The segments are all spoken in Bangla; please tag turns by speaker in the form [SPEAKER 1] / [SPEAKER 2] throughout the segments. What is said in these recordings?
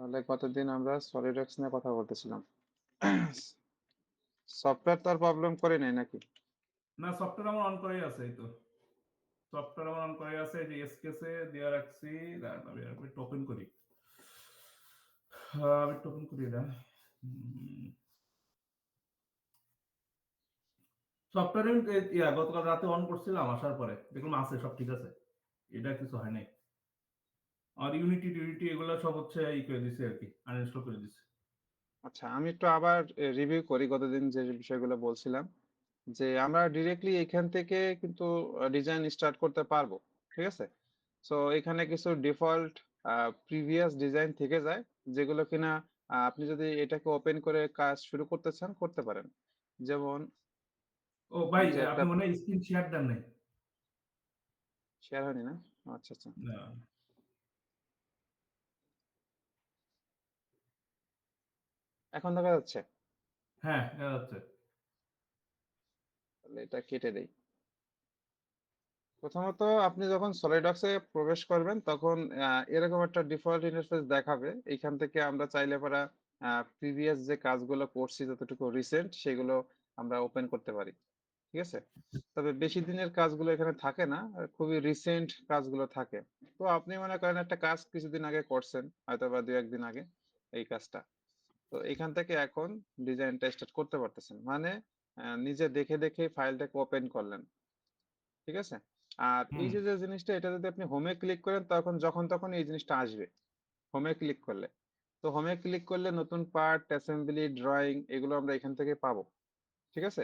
[SPEAKER 1] তাহলে কতদিন আমরা সলিডওয়ার্কস নিয়ে কথা বলতেছিলাম। সফটওয়্যার তো আর প্রবলেম করে নাই নাকি?
[SPEAKER 2] না, সফটওয়্যার আমার অন করাই আছে, এই তো সফটওয়্যার আমার অন করাই আছে। এই যে এসকেসে দেওয়া রাখছি। দাঁড়ান, আমি একটু ওপেন করি। আমি একটু ওপেন করি এটা। সফটওয়্যার গতকাল রাতে অন করছিলাম, আসার পরে দেখলাম আছে, সব ঠিক আছে, এটা কিছু হয় নাই। আর ইউনিটি টিউনিটি এগুলো সব হচ্ছে ই করে দিছে আর কি, আনইনস্টল করে দিছে।
[SPEAKER 1] আচ্ছা, আমি একটু আবার রিভিউ করি গতদিন যে বিষয়গুলো বলছিলাম, যে আমরা ডিরেক্টলি এখান থেকে কিন্তু ডিজাইন স্টার্ট করতে পারবো। ঠিক আছে? সো এখানে কিছু ডিফল্ট প্রিভিয়াস ডিজাইন থেকে যায়, যেগুলো কিনা আপনি যদি এটাকে ওপেন করে কাজ শুরু করতে চান করতে পারেন। যেমন
[SPEAKER 2] ও ভাই,
[SPEAKER 1] যে একটা
[SPEAKER 2] আপনি মনে হয় স্ক্রিন শেয়ার দেন নাই।
[SPEAKER 1] শেয়ার হয়নি না? আচ্ছা আচ্ছা,
[SPEAKER 2] না।
[SPEAKER 1] এখন দেখা যাচ্ছে।
[SPEAKER 2] হ্যাঁ, দেখা যাচ্ছে।
[SPEAKER 1] তাহলে এটা কেটে দেই। প্রথমত আপনি যখন সলিডওয়ার্কসে প্রবেশ করবেন তখন এরকম একটা ডিফল্ট ইন্টারফেস দেখাবে। এইখান থেকে আমরা চাইলে পরা প্রিভিয়াস যে কাজগুলো করছি, যতটুকু রিসেন্ট, সেগুলো আমরা ওপেন করতে পারি। ঠিক আছে? তবে বেশি দিনের কাজগুলো এখানে থাকে না, খুবই রিসেন্ট কাজগুলো থাকে। তো আপনি মনে করেন একটা কাজ কিছুদিন আগে করছেন, হয়তো বা 2-1 দিন আগে এই কাজটা। তো এখান থেকে এখন ডিজাইনটা স্টার্ট করতে পারতেছেন, মানে নিজে দেখে দেখে ফাইলটাকে ওপেন করলেন। ঠিক আছে? আর এই
[SPEAKER 2] হুম,
[SPEAKER 1] যে যে জিনিসটা, এটা যদি আপনি হোমে ক্লিক করেন তখন যখন তখন এই জিনিসটা আসবে হোমে ক্লিক করলে। তো হোমে ক্লিক করলে নতুন পার্ট, অ্যাসেম্বলি, ড্রয়িং এগুলো আমরা এখান থেকে পাবো। ঠিক আছে?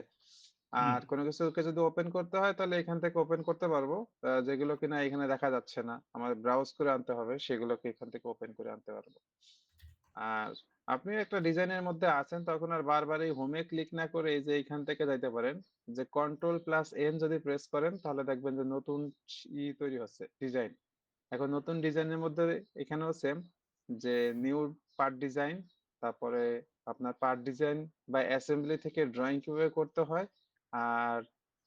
[SPEAKER 2] হুম,
[SPEAKER 1] আর কোনো কিছুকে যদি ওপেন করতে হয় তাহলে এখান থেকে ওপেন করতে পারবো। যেগুলো কিনা এখানে দেখা যাচ্ছে না, আমাদের ব্রাউজ করে আনতে হবে, সেগুলোকে এখান থেকে ওপেন করে আনতে পারবো। আর আপনি একটা ডিজাইনের মধ্যে আছেন তখন আর বারবার এই হোমে ক্লিক না করে এই যে এইখান থেকে যাইতে পারেন, যে কন্ট্রোল+N যদি প্রেস করেন তাহলে দেখবেন যে নতুন তৈরি হচ্ছে ডিজাইন। এখন নতুন ডিজাইনের মধ্যে এখানেও সেম, যে নিউ পার্ট ডিজাইন, তারপরে আপনার পার্ট ডিজাইন বা অ্যাসেম্বলি থেকে ড্রয়িং কিভাবে করতে হয়, আর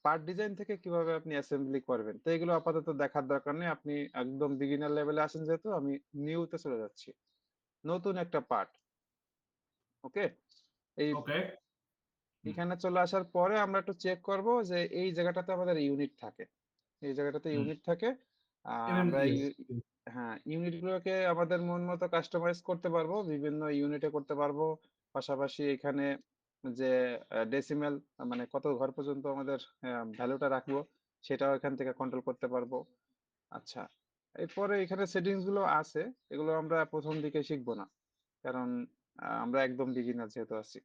[SPEAKER 1] পার্ট ডিজাইন থেকে কিভাবে আপনি অ্যাসেম্বলি করবেন। তো এগুলো আপাতত দেখার দরকার নেই, আপনি একদম বিগিনার লেভেলে আছেন যেহেতু আমি নিউতে চলে যাচ্ছি। নতুন একটা পার্ট। ওকে? এই
[SPEAKER 2] ওকে। হুম,
[SPEAKER 1] এখানে চলে আসার পরে আমরা একটু চেক করব যে এই জায়গাটাতে আমাদের ইউনিট থাকে। এই জায়গাটাতে
[SPEAKER 2] হুম।
[SPEAKER 1] ইউনিট থাকে। আমরা
[SPEAKER 2] এমএমজিএস।
[SPEAKER 1] হ্যাঁ, ইউনিট গুলোকে আমাদের মন মতো কাস্টমাইজ করতে পারবো, বিভিন্ন ইউনিটে করতে পারবো। পাশাপাশি এখানে যে ডেসিমেল, মানে কত ঘর পর্যন্ত আমাদের ভ্যালুটা রাখবো, সেটাও এখান থেকে কন্ট্রোল করতে পারবো। আচ্ছা, এরপরে এখানে সেটিংস গুলো আছে, এগুলো আমরা প্রথম দিকে শিখবো না, কারণ আমরা একদম বিগিনার যেহেতু আছি।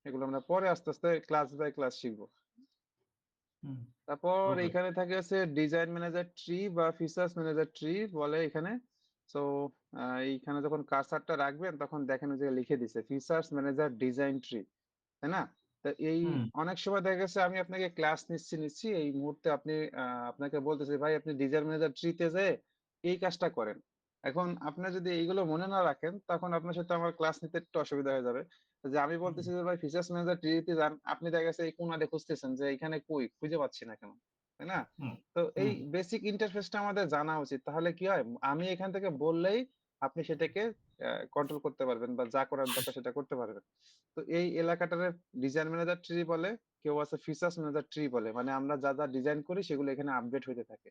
[SPEAKER 1] এগুলো আমরা পরে আস্তে আস্তে ক্লাস বাই ক্লাস শিখবো।
[SPEAKER 2] হুম,
[SPEAKER 1] তারপর
[SPEAKER 2] ওকে।
[SPEAKER 1] এখানে থাকে আছে ডিজাইন ম্যানেজার ট্রি বা ফিচার্স ম্যানেজার ট্রি বলে এখানে। সো এইখানে যখন কার্সারটা রাখবেন তখন দেখেন ওই যে লিখে দিছে ফিচার্স ম্যানেজার ডিজাইন ট্রি, তাই না? তো এই
[SPEAKER 2] হুম,
[SPEAKER 1] অনেক সময় দেখা গেছে আমি আপনাকে ক্লাস নিচ্ছি এই মুহূর্তে, আপনি আপনাকে বলতেছি ভাই আপনি ডিজাইন ম্যানেজার ট্রিতে যেয়ে এই কাজটা করেন। এখন আপনার যদি এইগুলো মনে না রাখেন তখন আপনার সাথে আমার ক্লাস নিতে একটু অসুবিধা হয়ে যাবে। যে আমি
[SPEAKER 2] হুম,
[SPEAKER 1] বলতেছি যে ভাই ফিচার্স ম্যানেজার ট্রিতে যান, আপনি দেখা গেছে এই কোণাতে খুঁজতেছেন যে এখানে কই খুঁজে পাচ্ছি না কেন, তাই না?
[SPEAKER 2] হুম,
[SPEAKER 1] তো এই
[SPEAKER 2] হুম।
[SPEAKER 1] বেসিক ইন্টারফেসটা আমাদের জানা উচিত, তাহলে কি হয়, আমি এখান থেকে বললেই আপনি সেটাকে কন্ট্রোল করতে পারবেন বা যা করার দরকার সেটা করতে পারবেন। তো এই এলাকাটারে ডিজাইন ম্যানেজার ট্রি বলে, কেউ আছে ফিচার্স ম্যানেজার ট্রি বলে, মানে আমরা যা যা ডিজাইন করি সেগুলো এখানে আপডেট হইতে থাকে,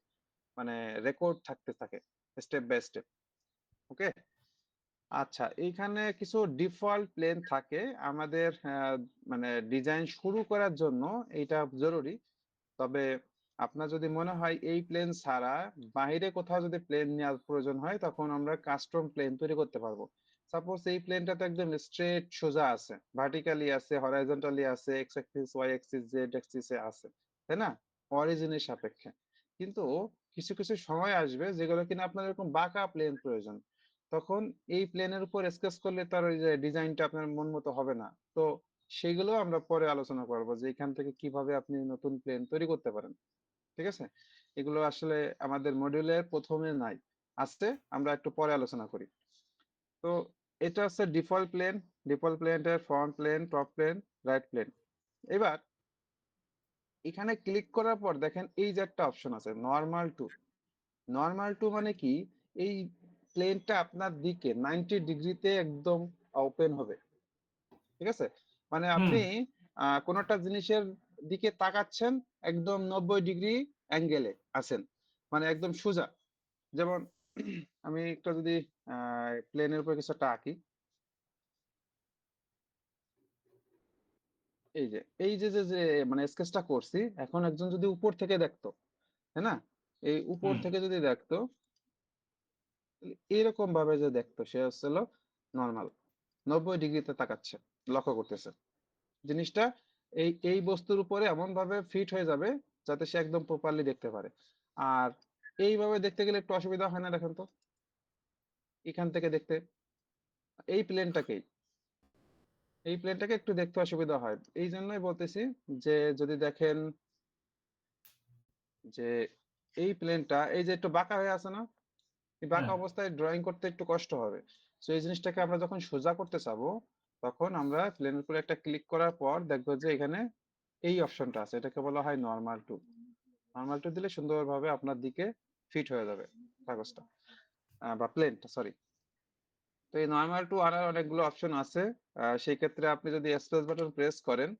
[SPEAKER 1] মানে রেকর্ড থাকতে থাকে স্টেপ বাই স্টেপ। ওকে? আচ্ছা, এইখানে কিছু ডিফল্ট প্লেন থাকে আমাদের, মানে ডিজাইন শুরু করার জন্য এইটা জরুরি। তবে আপনার যদি মনে হয় এই প্লেন ছাড়া বাইরে কোথাও যদি প্লেন নেওয়ার প্রয়োজন হয় তখন আমরা কাস্টম প্লেন তৈরি করতে পারবো। সাপোজ এই প্লেনটা তো একদম স্ট্রেট সোজা আছে, ভার্টিক্যালি আছে, হরাইজন্টালি আছে, X axis, Y axis, Z অ্যাক্সিসে আছে, তাই না? অরিজিনের সাপেক্ষে। কিন্তু কিছু কিছু সময় আসবে যেগুলো কিনা আপনার এরকম বাঁকা প্লেন প্রয়োজন। তখন এই প্লেনের উপর স্কেচ করলে তার ওই যে ডিজাইনটা আপনার মন মতো হবে না। তো সেগুলো আমরা পরে আলোচনা করবো যে এখান থেকে কিভাবে আপনি নতুন প্লেন তৈরি করতে পারেন। ঠিক আছে? এগুলো আসলে আমাদের মডিউলের প্রথমে নাই, আসতে আমরা একটু পরে আলোচনা করি। তো এটা হচ্ছে ডিফল্ট প্লেন। ডিফল্ট প্লেনের front plane, top plane, right plane. এবার এখানে ক্লিক করার পর দেখেন এই যে একটা অপশন আছে নর্মাল টু। নর্মাল টু মানে কি, এই প্লেনটা আপনার দিকে 90 ডিগ্রিতে একদম ওপেন হবে। ঠিক আছে? মানে
[SPEAKER 2] হুম
[SPEAKER 1] আপনি কোন একটা জিনিসের দিকে তাকাচ্ছেন, একদম 90 ডিগ্রি অ্যাঙ্গেলে আছেন, মানে একদম সোজা। যেমন আমি একটা যদি প্লেনের উপর কিছু একটা আঁকি, এই যে মানে স্কেচটা করছি, এখন একজন যদি উপর থেকে দেখতো, তাই না, এই উপর
[SPEAKER 2] হুম
[SPEAKER 1] থেকে যদি দেখতো, এরকম ভাবে যে দেখতো, সে হচ্ছে নর্মাল 90 ডিগ্রিতে তাকাচ্ছে, লক্ষ্য করতেছে জিনিসটা। এই বস্তুর উপরে এমন ভাবে ফিট হয়ে যাবে যাতে সে একদম প্রপারলি দেখতে পারে। আর এইভাবে দেখতে গেলে একটু অসুবিধা হয় না? দেখেন তো, এখান থেকে দেখতে এই প্লেনটাকেই এই প্লেনটাকে একটু দেখতে অসুবিধা হয়। এই জন্যই বলতেছি যে যদি দেখেন যে এই প্লেনটা এই যে একটু বাঁকা হয়ে আছে না, এই বাঁকা
[SPEAKER 2] হ্যাঁ
[SPEAKER 1] অবস্থায় ড্রয়িং করতে একটু কষ্ট হবে। তো এই জিনিসটাকে আমরা যখন সোজা করতে চাবো, তখন আমরা প্লেনের উপরে একটা ক্লিক করার পর দেখবো যে এখানে এই অপশনটা আছে, এটাকে বলা হয় নর্মাল টু। নর্মাল টু দিলে সুন্দরভাবে আপনার দিকে ফিট হয়ে যাবে কাগজটা, বা প্লেনটা, সরি। তো এই নর্মাল টু আনার অনেকগুলো অপশন আছে। সেই ক্ষেত্রে আপনি যদি স্পেস বাটন প্রেস করেন,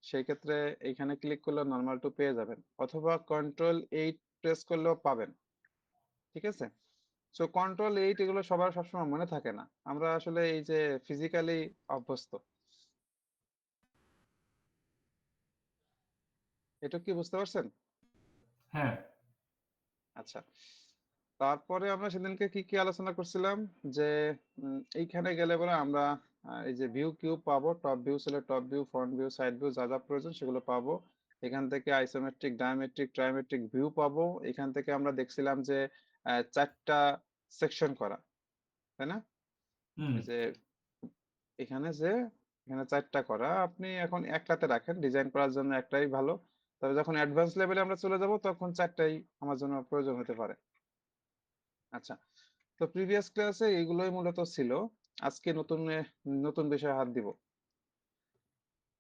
[SPEAKER 1] সেই ক্ষেত্রে এইখানে ক্লিক করলে নর্মাল টু পেয়ে যাবেন, অথবা কন্ট্রোল 8 প্রেস করলেও পাবেন। ঠিক আছে? সো কন্ট্রোল 8 এগুলো সবার সবসময় মনে থাকে না, আমরা আসলে এই যে ফিজিক্যালি অভ্যস্ত। এটা কি বুঝতে পারছেন?
[SPEAKER 2] হ্যাঁ
[SPEAKER 1] আচ্ছা, তারপরে আমরা সেদিনকে কি কি আলোচনা করছিলাম, যে এইখানে গেলে পরে আমরা এই যে ভিউ কিউব পাবো, টপ ভিউ ছিল top view, front view, side view, যা যা প্রয়োজন সেগুলো পাবো। এখান থেকে আইসোমেট্রিক, ডায়ামেট্রিক, ট্রাইমেট্রিক ভিউ পাবো। এখান থেকে আমরা দেখছিলাম যে 4টা সেকশন করা, তাই না?
[SPEAKER 2] হুম
[SPEAKER 1] এই যে এখানে যে এখানে 4টা করা, আপনি এখন একটাতে রাখেন, ডিজাইন করার জন্য একটাই ভালো। তবে যখন অ্যাডভান্স লেভেলে আমরা চলে যাব, তখন 4টাই আমার জন্য প্রয়োজন হতে পারে। আচ্ছা, তো প্রিভিয়াস ক্লাসে এগুলোই মূলত ছিল। আজকে নতুন বিষয়ে হাত দিব।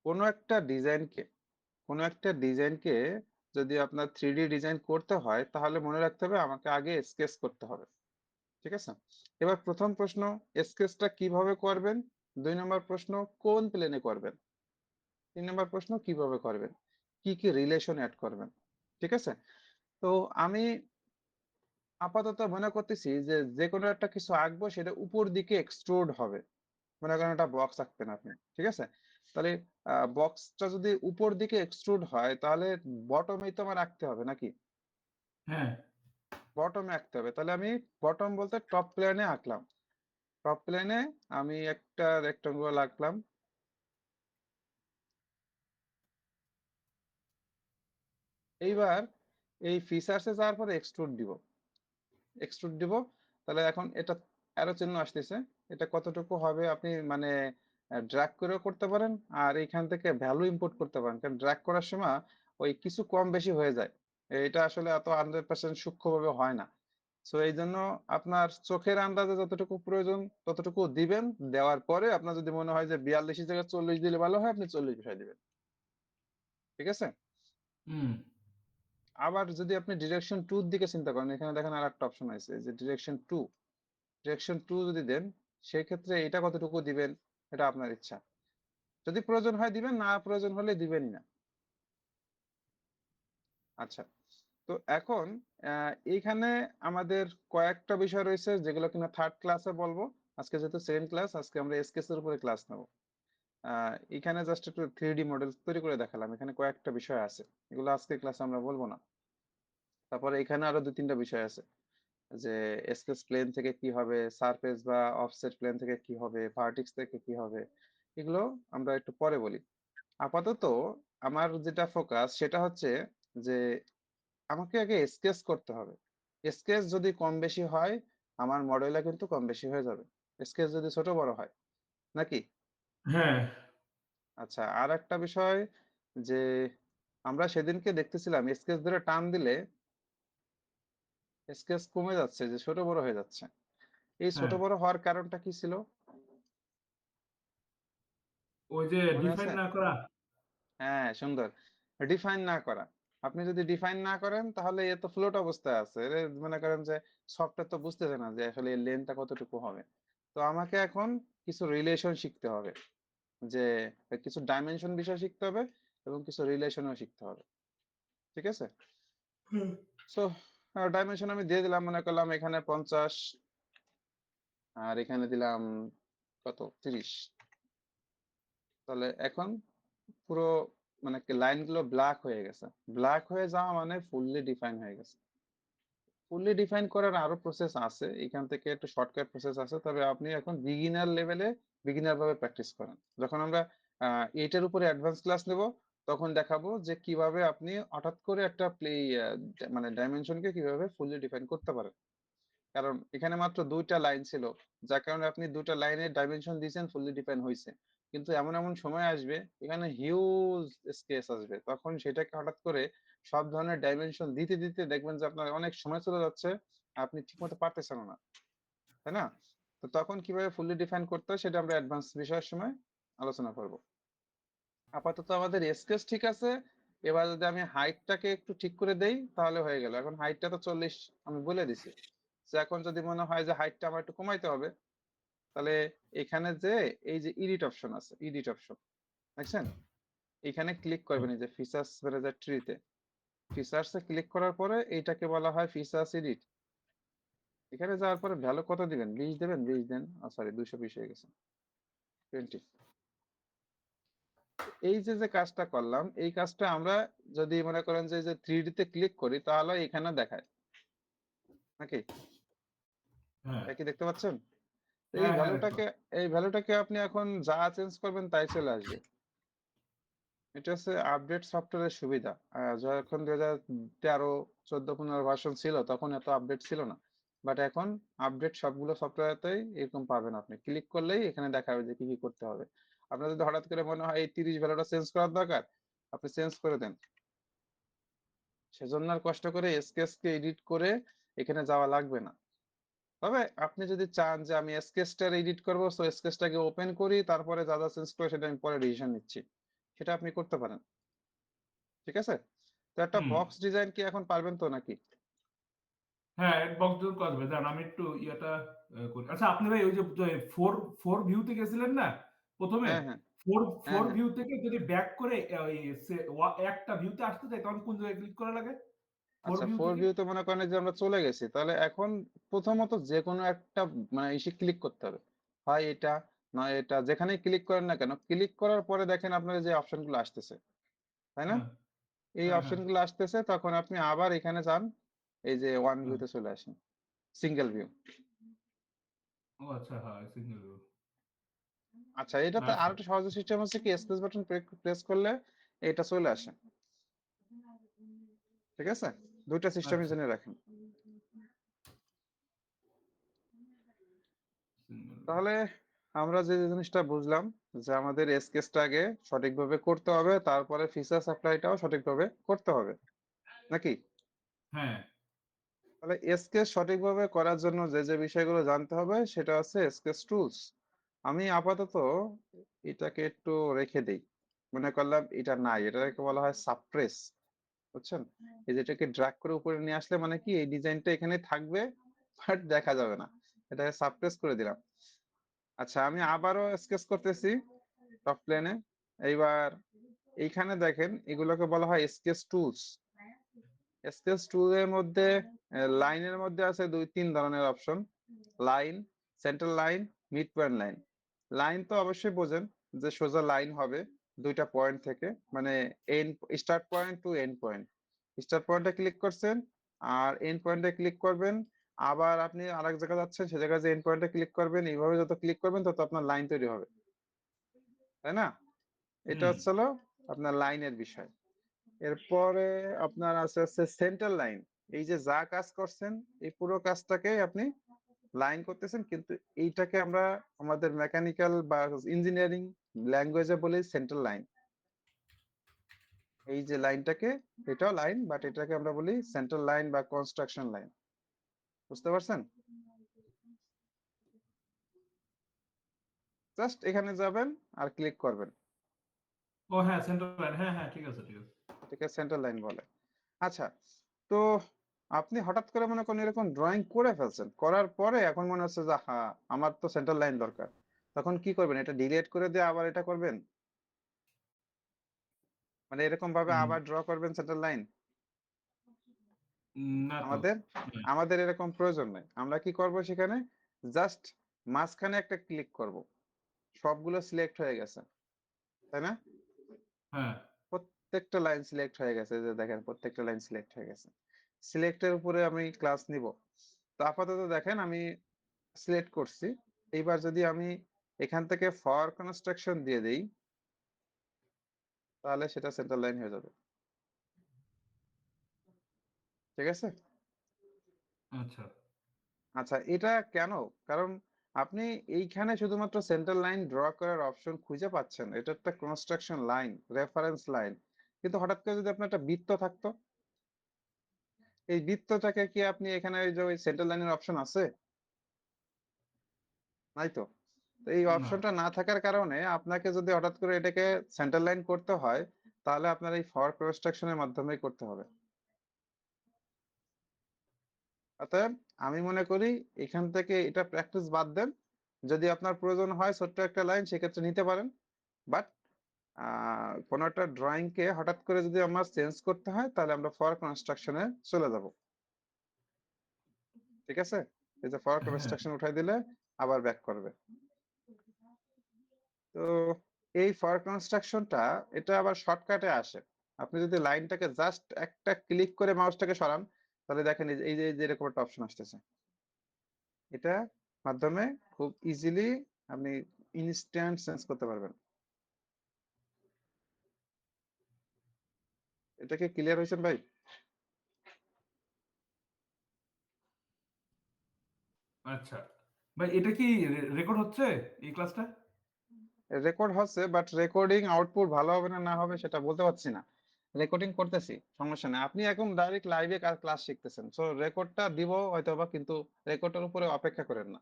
[SPEAKER 1] কোনো একটা ডিজাইনকে কোনো একটা ডিজাইনকে যদি আপনার 3D ডিজাইন করতে হয়, তাহলে মনে রাখতে হবে আমাকে আগে স্কেচ করতে হবে। ঠিক আছে? এবার প্রথম প্রশ্ন, স্কেচটা কিভাবে করবেন? 2 নম্বর প্রশ্ন, কোন প্লেনে করবেন? 3 নম্বর প্রশ্ন, কিভাবে করবেন, কি কি রিলেশন অ্যাড করবেন? ঠিক আছে? তো আমি আপাতত মনে করতেছি যে যে কোনো একটা কিছু আঁকবো, সেটা উপর দিকে এক্সট্রুড হবে। মনে করেন একটা বক্স আঁকতেন আপনি, ঠিক আছে? তাহলে বক্সটা যদি উপর দিকে এক্সট্রুড হয়, তাহলে বটমেই তো আমার আঁকতে হবে নাকি?
[SPEAKER 2] হ্যাঁ
[SPEAKER 1] বটমে আঁকতে হবে, তাহলে আমি বটম বলতে টপ প্লেনে আঁকলাম। টপ প্লেনে আমি একটা রেক্টাঙ্গুলার আঁকলাম। এইবার এই ফিচার্সে যাওয়ার পরে এক্সট্রুড দিব। তাহলে এখন এটা অ্যারো চিহ্ন আসতেছে, এটা কতটুকু হবে আপনি মানে ড্র্যাগ করেও করতে পারেন, আর এখান থেকে ভ্যালু ইম্পোর্ট করতে পারেন, কারণ ড্র্যাগ করার সময় ওই কিছু কম বেশি হয়ে যায়। এটা আসলে এত 100% সূক্ষ্মভাবে হয় না। সো এই জন্য আপনার চোখের আন্দাজে যতটুকু প্রয়োজন ততটুকু দিবেন। দেওয়ার পরে আপনার যদি মনে হয় যে 42 জায়গায় 40 দিলে ভালো হয়, আপনি 40 বসায় দিবেন। ঠিক আছে?
[SPEAKER 2] হুম
[SPEAKER 1] আবার যদি আপনি ডিরেকশন 2 এর দিকে চিন্তা করেন, এখানে দেখেন আর একটা অপশন আছে যে ডিরেকশন 2 যদি দেন, সেই ক্ষেত্রে এটা কতটুকু দিবেন, এটা আপনার ইচ্ছা। যদি প্রয়োজন হয় দিবেন, না প্রয়োজন হলে দিবেনই না। আচ্ছা, তো এখন এইখানে আমাদের কয়েকটা বিষয় রয়েছে যেগুলো কিনা থার্ড ক্লাসে বলবো। আজকে যেহেতু সেকেন্ড ক্লাস, আজকে আমরা স্কেচ এর উপরে ক্লাস নেব। এখানে জাস্ট একটু 3D মডেল তৈরি করে দেখালাম, এখানে কয়েকটা বিষয় আছে, এগুলো আজকে ক্লাসে আমরা বলবো না। তারপরে এখানে আরো 2-3টা বিষয় আছে, যে স্কেচ প্লেন থেকে কি হবে, সারফেস বা অফসেট প্লেন থেকে কি হবে, ভার্টেক্স থেকে কি হবে, এগুলো আমরা একটু পরে বলি। আপাতত আমার যেটা ফোকাস সেটা হচ্ছে যে আমাকে আগে স্কেচ করতে হবে। স্কেচ যদি কম বেশি হয়, আমার মডেলটা কিন্তু কম বেশি হয়ে যাবে, স্কেচ যদি ছোট বড় হয়, নাকি?
[SPEAKER 2] হ্যাঁ
[SPEAKER 1] আচ্ছা, আর একটা বিষয়, যে আমরা সেদিনকে দেখতেছিলাম স্কেচ ধরে টান দিলে স্কেচ কমে যাচ্ছে, যে ছোট বড় হয়ে যাচ্ছে। এই ছোট
[SPEAKER 2] হ্যাঁ
[SPEAKER 1] বড় হওয়ার কারণটা কি ছিল,
[SPEAKER 2] ওই যে
[SPEAKER 1] মনে
[SPEAKER 2] ডিফাইন
[SPEAKER 1] আছে?
[SPEAKER 2] না করা।
[SPEAKER 1] হ্যাঁ, সুন্দর, ডিফাইন না করা। আপনি যদি ডিফাইন না করেন তাহলে এ তো ফ্লোট অবস্থায় আছে, এর মনে করেন যে সফটওয়্যার তো বুঝতেছে না যে আসলে এর লেন্থটা কতটুকু হবে। তো আমাকে এখন কিছু রিলেশন শিখতে হবে, যে কিছু ডাইমেনশন বিষয় শিখতে হবে এবং কিছু রিলেশনও শিখতে হবে। ঠিক আছে? সো ডাইমেনশন আমি দিয়ে দিলাম, মনে করলাম এখানে 50 আর এখানে দিলাম কত 30। তাহলে এখন পুরো মানে লাইন গুলো ব্ল্যাক হয়ে গেছে। ব্ল্যাক হয়ে যাওয়া মানে ফুললি ডিফাইন হয়ে গেছে। ফুললি ডিফাইন করার আরো প্রসেস আছে, এখান থেকে একটু শর্টকাট প্রসেস আছে, তবে আপনি এখন বিগিনার লেভেলে বিগিনার ভাবে প্র্যাকটিস করেন। যখন আমরা এইটার উপরে অ্যাডভান্স ক্লাস নেব তখন দেখাবো যে কিভাবে আপনি হঠাৎ করে একটা মানে ডাইমেনশনকে কিভাবে ফুললি ডিফাইন করতে পারেন। কারণ এখানে মাত্র 2টা লাইন ছিল, যার কারণে আপনি 2টা লাইনের ডাইমেনশন দিয়েছেন, ফুললি ডিফাইন হয়েছে। কিন্তু এমন এমন সময় আসবে এখানে হিউজ স্পেস আসবে, তখন সেটাকে হঠাৎ করে সব ধরনের ডাইমেনশন দিতে দিতে দেখবেন যে আপনার অনেক সময় চলে যাচ্ছে, আপনি ঠিকমতো পারতেছেন না, তাই না? তো তখন কিভাবে ফুললি ডিফাইন করতে হয় সেটা আমরা অ্যাডভান্স বিষয়ের সময় আলোচনা করব। আপাতত আমাদের স্কেচ ঠিক আছে। এবার যদি আমি হাইটটাকে একটু ঠিক করে দেই তাহলে হয়ে গেল। এখন হাইটটা তো 40 আমি বলে দিছি। তো এখন যদি মনে হয় যে হাইটটা আমার একটু কমাইতে হবে, তাহলে এখানে যে এই যে এডিট অপশন আছে, এডিট অপশন দেখছেন, এখানে ক্লিক করবেন এই যে ফিচার্স ম্যানেজার ট্রিতে। ফিচার্সে ক্লিক করার পরে এইটাকে বলা হয় ফিচার্স এডিট। এখানে যাওয়ার পরে ভ্যালু কত দিবেন, 20 দেবেন, 20 দেন, সরি 220 হয়ে গেছে, 20। এই যে যে কাজটা করলাম এই কাজটা আমরা যদি মনে করেন যে 3D তে ক্লিক করি তাহলে এখানে দেখায় নাকি,
[SPEAKER 2] হ্যাঁ
[SPEAKER 1] একই দেখতে পাচ্ছেন? তো
[SPEAKER 2] হ্যাঁ হ্যাঁ দেখতে পাচ্ছি।
[SPEAKER 1] এই ভ্যালুটাকে আপনি এখন যা চেঞ্জ করবেন তাই চলে আসবে। এটা হচ্ছে আপডেট সফটওয়্যারের সুবিধা। যখন 2013 14 15 ভার্সন ছিল তখন এত আপডেট ছিল না, বাট এখন আপডেট সবগুলো সফটওয়্যারতেই এরকম পাবেন। আপনি ক্লিক করলেই এখানে দেখাবে যে কি কি করতে হবে। আপনার যদি হঠাৎ করে মনে হয় এই 30 ভ্যালুটা চেঞ্জ করার দরকার, আপনি চেঞ্জ করে দেন। সেজন্য আর কষ্ট করে স্কেচকে এডিট করে এখানে যাওয়া লাগবে না। তবে আপনি যদি চান যে আমি স্কেচটা এডিট করবো, সো স্কেচটাকে ওপেন করি, তারপরে যা যা চেঞ্জ করে সেটা আমি পরে ডিসিশন নিচ্ছি, সেটা আপনি করতে পারেন। ঠিক আছে? তো একটা
[SPEAKER 2] হুম
[SPEAKER 1] বক্স ডিজাইন কি এখন পারবেন তো নাকি?
[SPEAKER 2] হ্যাঁ বক্স যোগ করবে দাঁড়ান আমি একটু ইয়েটা করি। আচ্ছা আপনি ভাই ওই যে ফোর ফোর ভিউতে গেছিলেন না প্রথমে,
[SPEAKER 1] হ্যাঁ, হ্যাঁ,
[SPEAKER 2] ফোর
[SPEAKER 1] হ্যাঁ,
[SPEAKER 2] ফোর
[SPEAKER 1] হ্যাঁ।
[SPEAKER 2] ভিউ থেকে যদি ব্যাক করে ওই একটা ভিউতে আসতে চাই তখন কোন জায়গায় ক্লিক করা লাগে ফোর
[SPEAKER 1] আচ্ছা,
[SPEAKER 2] ভিউ
[SPEAKER 1] ফোর
[SPEAKER 2] থেকে?
[SPEAKER 1] ভিউ তে মনে করেন যে আমরা চলে গেছি, তাহলে এখন প্রথমত যে কোনো একটা মানে ইসে ক্লিক করতে হবে। হয় এটা, নয় এটা, যেখানেই ক্লিক করেন না কেন, ক্লিক করার পরে দেখেন আপনার যে অপশন গুলো আসতেছে, তাই না?
[SPEAKER 2] হ্যাঁ
[SPEAKER 1] এই
[SPEAKER 2] হ্যাঁ
[SPEAKER 1] অপশন
[SPEAKER 2] হ্যাঁ
[SPEAKER 1] গুলো আসতেছে, তখন আপনি আবার এখানে যান, এই যে ওয়ান
[SPEAKER 2] হ্যাঁ
[SPEAKER 1] ভিউতে চলে আসেন, সিঙ্গেল ভিউ।
[SPEAKER 2] ও আচ্ছা হ্যাঁ সিঙ্গেল ভিউ
[SPEAKER 1] আচ্ছা, এটাতে আর
[SPEAKER 2] আচ্ছা
[SPEAKER 1] একটা সহজ সিস্টেম হচ্ছে কি, স্পেস বাটন প্রেস করলে এটা চলে আসে। ঠিক আছে? দুইটা সিস্টেমই
[SPEAKER 2] আচ্ছা
[SPEAKER 1] জেনে রাখেন।
[SPEAKER 2] সিঙ্গেল ভিউ
[SPEAKER 1] তাহলে আমরা যে জিনিসটা বুঝলাম যে আমাদের স্কেচটা আগে সঠিকভাবে করতে হবে, তারপরে ফিচার্স অ্যাপ্লাইটাও সঠিকভাবে করতে হবে, নাকি?
[SPEAKER 2] হ্যাঁ
[SPEAKER 1] তাহলে স্কেচ সঠিকভাবে করার জন্য যে যে বিষয়গুলো জানতে হবে সেটা হচ্ছে স্কেচ টুলস। আমি আপাতত এটাকে একটু রেখে দেই, মনে করলাম এটা নাই, এটাকে বলা হয় সাপ্রেস। বুঝছেন? এই যে এটাকে ড্র্যাগ করে উপরে নিয়ে আসলে মানে কি এই ডিজাইনটা এখানে থাকবে, বাট দেখা যাবে না, এটাকে সাপ্রেস করে দিলাম। আচ্ছা, আমি আবারও স্কেচ করতেছি টপ প্লেনে। এইবার এইখানে দেখেন এগুলোকে বলা হয় স্কেচ টুলস। স্কেচ টুলের মধ্যে লাইনের মধ্যে আছে 2-3 ধরনের option: line, centre line, mid point line. Line তো অবশ্যই বোঝেন যে সোজা লাইন হবে দুইটা পয়েন্ট থেকে, মানে end start point to end point. Start পয়েন্টে ক্লিক করছেন আর এন্ড পয়েন্টে ক্লিক করবেন, আবার আপনি আরেক জায়গায় যাচ্ছেন সে জায়গায় যে এন্ড পয়েন্টে ক্লিক করবেন, এইভাবে যত ক্লিক করবেন তত আপনার লাইন তৈরি হবে, তাই না? এটা
[SPEAKER 2] হুম
[SPEAKER 1] হচ্ছে হলো আপনার লাইনের বিষয়। এরপরে আপনার আছে হচ্ছে সেন্টার লাইন। এই যে যা কাজ করছেন এই পুরো কাজটাকে আপনি লাইন করতেছেন, কিন্তু এইটাকে আমরা আমাদের মেকানিক্যাল বা ইঞ্জিনিয়ারিং ল্যাঙ্গুয়েজে বলি সেন্টার লাইন। এই যে লাইনটাকে, এটাও লাইন, বাট এটাকে আমরা বলি সেন্টার লাইন বা কনস্ট্রাকশন লাইন। বুঝতে পারছেন? জাস্ট এখানে যাবেন আর ক্লিক করবেন,
[SPEAKER 2] ও হ্যাঁ সেন্টার লাইন হ্যাঁ হ্যাঁ ঠিক আছে ঠিক আছে
[SPEAKER 1] এটাকে সেন্টার লাইন বলে। আচ্ছা, তো আপনি হঠাৎ করে মনে করেন এরকম ড্রইং করে ফেলছেন। করার পরে এখন মনে হচ্ছে যে, আমার তো সেন্টার লাইন দরকার। তখন কি করবেন? এটা ডিলিট করে দিয়ে আবার এটা করবেন? মানে এরকম ভাবে
[SPEAKER 2] হুম,
[SPEAKER 1] আবার ড্র করবেন সেন্টার লাইন?
[SPEAKER 2] না তো।
[SPEAKER 1] আমাদের
[SPEAKER 2] হ্যাঁ,
[SPEAKER 1] আমাদের এরকম প্রয়োজন নাই। আমরা কি করব সেখানে? জাস্ট মাঝখানে একটা ক্লিক করব। সবগুলো সিলেক্ট হয়ে গেছে। তাই না?
[SPEAKER 2] হ্যাঁ,
[SPEAKER 1] প্রত্যেকটা লাইন সিলেক্ট হয়ে গেছে। এই যে দেখেন প্রত্যেকটা লাইন সিলেক্ট হয়ে গেছে। সিলেক্টের উপরে আমি ক্লাস নিব। তো আপাতত দেখেন আমি সিলেক্ট করছি। এইবার যদি আমি এখান থেকে ফর কনস্ট্রাকশন দিয়ে দেই, তাহলে সেটা সেন্টার লাইন হয়ে যাবে। ঠিক আছে?
[SPEAKER 2] আচ্ছা।
[SPEAKER 1] আচ্ছা, এটা কেন? কারণ আপনি এইখানে শুধুমাত্র সেন্টার লাইন ড্র করার অপশন খুঁজে পাচ্ছেন। এটা একটা কনস্ট্রাকশন লাইন, রেফারেন্স লাইন। কিন্তু হঠাৎ করে যদি আপনার একটা বৃত্ত থাকতো, এই বৃত্তটাকে কি আপনি এখানে ওই যে ওই সেন্টার লাইনের অপশন আছে? নাই তো। তো এই
[SPEAKER 2] না।
[SPEAKER 1] অপশনটা না থাকার কারণে আপনাকে যদি হঠাৎ করে এটাকে সেন্টার লাইন করতে হয়, তাহলে আপনার এই ফর কনস্ট্রাকশনের মাধ্যমেই করতে হবে। অতএব আমি মনে করি এখান থেকে এটা প্র্যাকটিস বাদ দেন। যদি আপনার প্রয়োজন হয় ছোট্ট একটা লাইন সেক্ষেত্রে নিতে পারেন। বাট কোনো একটা ড্রয়িং কে হঠাৎ করে যদি আমার চেঞ্জ করতে হয় তাহলে আমরা ফর কনস্ট্রাকশনে চলে যাব। ঠিক আছে? এই যে ফর
[SPEAKER 2] হ্যাঁ,
[SPEAKER 1] কনস্ট্রাকশন উঠাই দিলে আবার ব্যাক করবে। তো এই ফর কনস্ট্রাকশনটা এটা আবার শর্টকাটে আসে। আপনি যদি লাইনটাকে জাস্ট একটা ক্লিক করে মাউসটাকে সরান তাহলে দেখেন এই যে এরকম একটা অপশন আসতেছে। এটা মাধ্যমে খুব ইজিলি আপনি ইনস্ট্যান্ট চেঞ্জ করতে পারবেন। এটা কি ক্লিয়ার হয়েছেন ভাই?
[SPEAKER 2] আচ্ছা। ভাই এটা কি রেকর্ড হচ্ছে এই ক্লাসটা?
[SPEAKER 1] রেকর্ড হচ্ছে বাট রেকর্ডিং আউটপুট ভালো হবে না না হবে সেটা বলতে পারছি না। রেকর্ডিং করতেছি, সমস্যা নেই। আপনি এখন ডাইরেক্ট লাইভে ক্লাস শিখতেছেন, সো রেকর্ডটা দিব হয়তোবা, কিন্তু রেকর্ডের উপরে অপেক্ষা করেন না।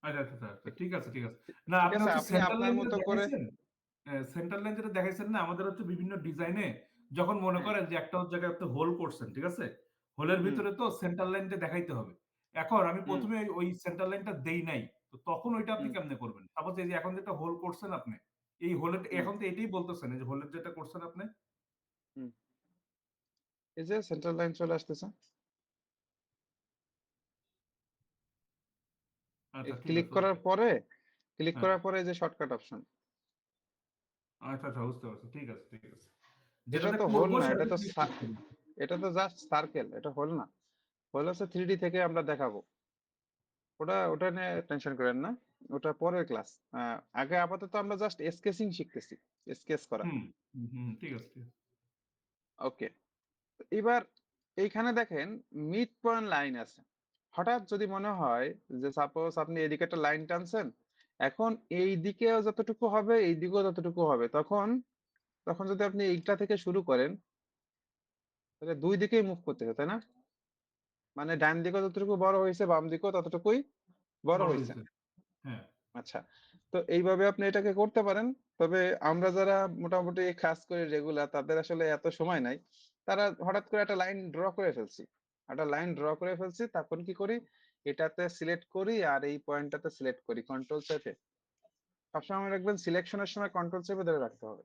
[SPEAKER 2] আচ্ছা, আচ্ছা, আচ্ছা, আচ্ছা।
[SPEAKER 1] ঠিক
[SPEAKER 2] ঠিক আছে, ঠিক আছে। না
[SPEAKER 1] ঠিক
[SPEAKER 2] আপনি
[SPEAKER 1] আছে,
[SPEAKER 2] হচ্ছে
[SPEAKER 1] আপনি
[SPEAKER 2] সেন্টার
[SPEAKER 1] আপনার
[SPEAKER 2] লাইন যেটা
[SPEAKER 1] মতো করে।
[SPEAKER 2] দেখাইছেন, সেন্টার লাইন যেটা দেখাইছেন না আমাদের হচ্ছে বিভিন্ন ডিজাইনে যখন মনে
[SPEAKER 1] হ্যাঁ।
[SPEAKER 2] করেন যে একটা জায়গায় আপনি হোল করছেন, ঠিক আছে? হোলের
[SPEAKER 1] হুম।
[SPEAKER 2] ভিতরে তো সেন্টার লাইনটা দেখাইতে হবে। এখন আমি
[SPEAKER 1] হুম।
[SPEAKER 2] ১ম এ ওই সেন্টার লাইনটা দেই নাই। তো তখন ওইটা আপনি
[SPEAKER 1] হুম।
[SPEAKER 2] কেমনে করবেন? সাপোজ এই যে এখন যেটা হোল করছেন আপনি, এই হোলের
[SPEAKER 1] হুম।
[SPEAKER 2] এখন তো এটাই বলতেছেন এই যে হোলের যেটা করছেন আপনি?
[SPEAKER 1] হুম। এই যে সেন্ট্রাল লাইন চলে আসতেছে।
[SPEAKER 2] আচ্ছা ঠিক
[SPEAKER 1] ক্লিক
[SPEAKER 2] আছে,
[SPEAKER 1] করার
[SPEAKER 2] ওকে।
[SPEAKER 1] পরে ক্লিক
[SPEAKER 2] হ্যাঁ।
[SPEAKER 1] করার পরে এই যে শর্টকাট অপশন।
[SPEAKER 2] আচ্ছা, আচ্ছা বুঝতে পারছি। ঠিক আছে, ঠিক আছে।
[SPEAKER 1] এটা
[SPEAKER 2] যেটাতে
[SPEAKER 1] তো হোল
[SPEAKER 2] করব
[SPEAKER 1] না,
[SPEAKER 2] সেটাতে ক্লিক করতে হবে।
[SPEAKER 1] এটা তো জাস্ট সার্কেল, এটা হোল না। হোল হচ্ছে 3D থেকে আমরা দেখাবো। ওটা নিয়ে টেনশন করেন না। ওটা পরের ক্লাস। আগে আপাতত আমরা জাস্ট স্কেচিং শিখতেছি। স্কেচ করা।
[SPEAKER 2] হুম, হুম, হুম, ঠিক আছে, ঠিক আছে।
[SPEAKER 1] ওকে। এবার এইখানে দেখেন মিড পয়েন্ট লাইন আছে। হঠাৎ যদি মনে হয় যে সাপোজ আপনি এদিকে একটা লাইন টানছেন, এখন এই দিকেও যতটুকু হবে এই দিকেও যতটুকু হবে, তখন তখন যদি আপনি এইটা থেকে শুরু করেন তাহলে দুই দিকেই মুভ করতে হবে, তাই না? মানে ডান দিকেও যতটুকু বড় হয়েছে বাম দিকেও ততটুকুই বড়
[SPEAKER 2] বড়
[SPEAKER 1] হয়েছে।
[SPEAKER 2] হইছে। হ্যাঁ।
[SPEAKER 1] আচ্ছা, তো এইভাবে আপনি এটাকে করতে পারেন। তবে আমরা যারা মোটামুটি কাজ করি রেগুলার তাদের আসলে এত সময় নাই। তারা হঠাৎ করে একটা লাইন ড্র করে ফেলছি। একটা লাইন ড্র করে ফেলছি, তখন কি করি? এটাতে সিলেক্ট করি আর এই পয়েন্টটাতে সিলেক্ট করি কন্ট্রোল চেপে। সবসময় মনে রাখবেন সিলেকশনের সময় কন্ট্রোল চেপে ধরে রাখতে হবে।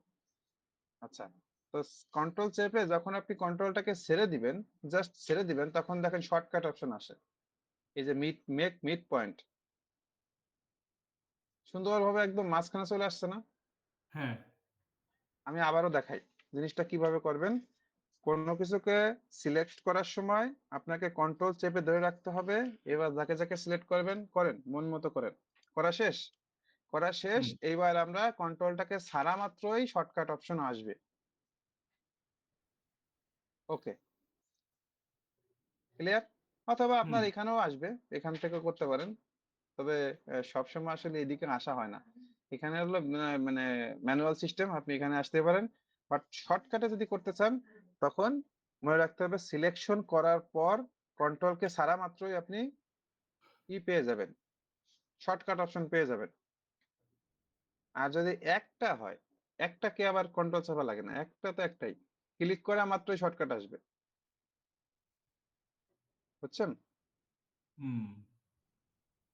[SPEAKER 1] আচ্ছা, তো কন্ট্রোল চেপে যখন আপনি কন্ট্রোলটাকে ছেড়ে দিবেন, জাস্ট ছেড়ে দিবেন, তখন দেখেন শর্টকাট অপশন আসে। এই যে মেক মিড পয়েন্ট, সুন্দরভাবে একদম মাঝখানে চলে আসছে না?
[SPEAKER 2] হ্যাঁ।
[SPEAKER 1] আমি আবারও দেখাই জিনিসটা কিভাবে করবেন। কোনো কিছুকে সিলেক্ট করার সময় আপনাকে কন্ট্রোল চেপে ধরে রাখতে হবে। এবার যাকে যাকে সিলেক্ট করবেন করেন, মন মতো করেন। করা শেষ? করা শেষ।
[SPEAKER 2] হুম,
[SPEAKER 1] এইবার আমরা কন্ট্রোলটাকে ছাড়া মাত্রই শর্টকাট অপশন আসবে। ওকে, ক্লিয়ার? অথবা
[SPEAKER 2] হুম,
[SPEAKER 1] আপনার এখানেও আসবে, এখান থেকে করতে পারেন। তবে সবসময় আসলে এদিকে আসা হয় না। এখানে হলো মানে ম্যানুয়াল সিস্টেম, আপনি এখানে আসতে পারেন। বাট শর্টকাটে যদি করতে চান তখন মনে রাখতে হবে সিলেকশন করার পর কন্ট্রোল কে ছাড়া মাত্রই আপনি পেয়ে যাবেন, শর্টকাট অপশন পেয়ে যাবেন। আর যদি একটা হয়, একটাকে আবার কন্ট্রোল চাপা লাগে না, একটা তো একটাই। ক্লিক করা মাত্রই শর্টকাট আসবে, বুঝছেন?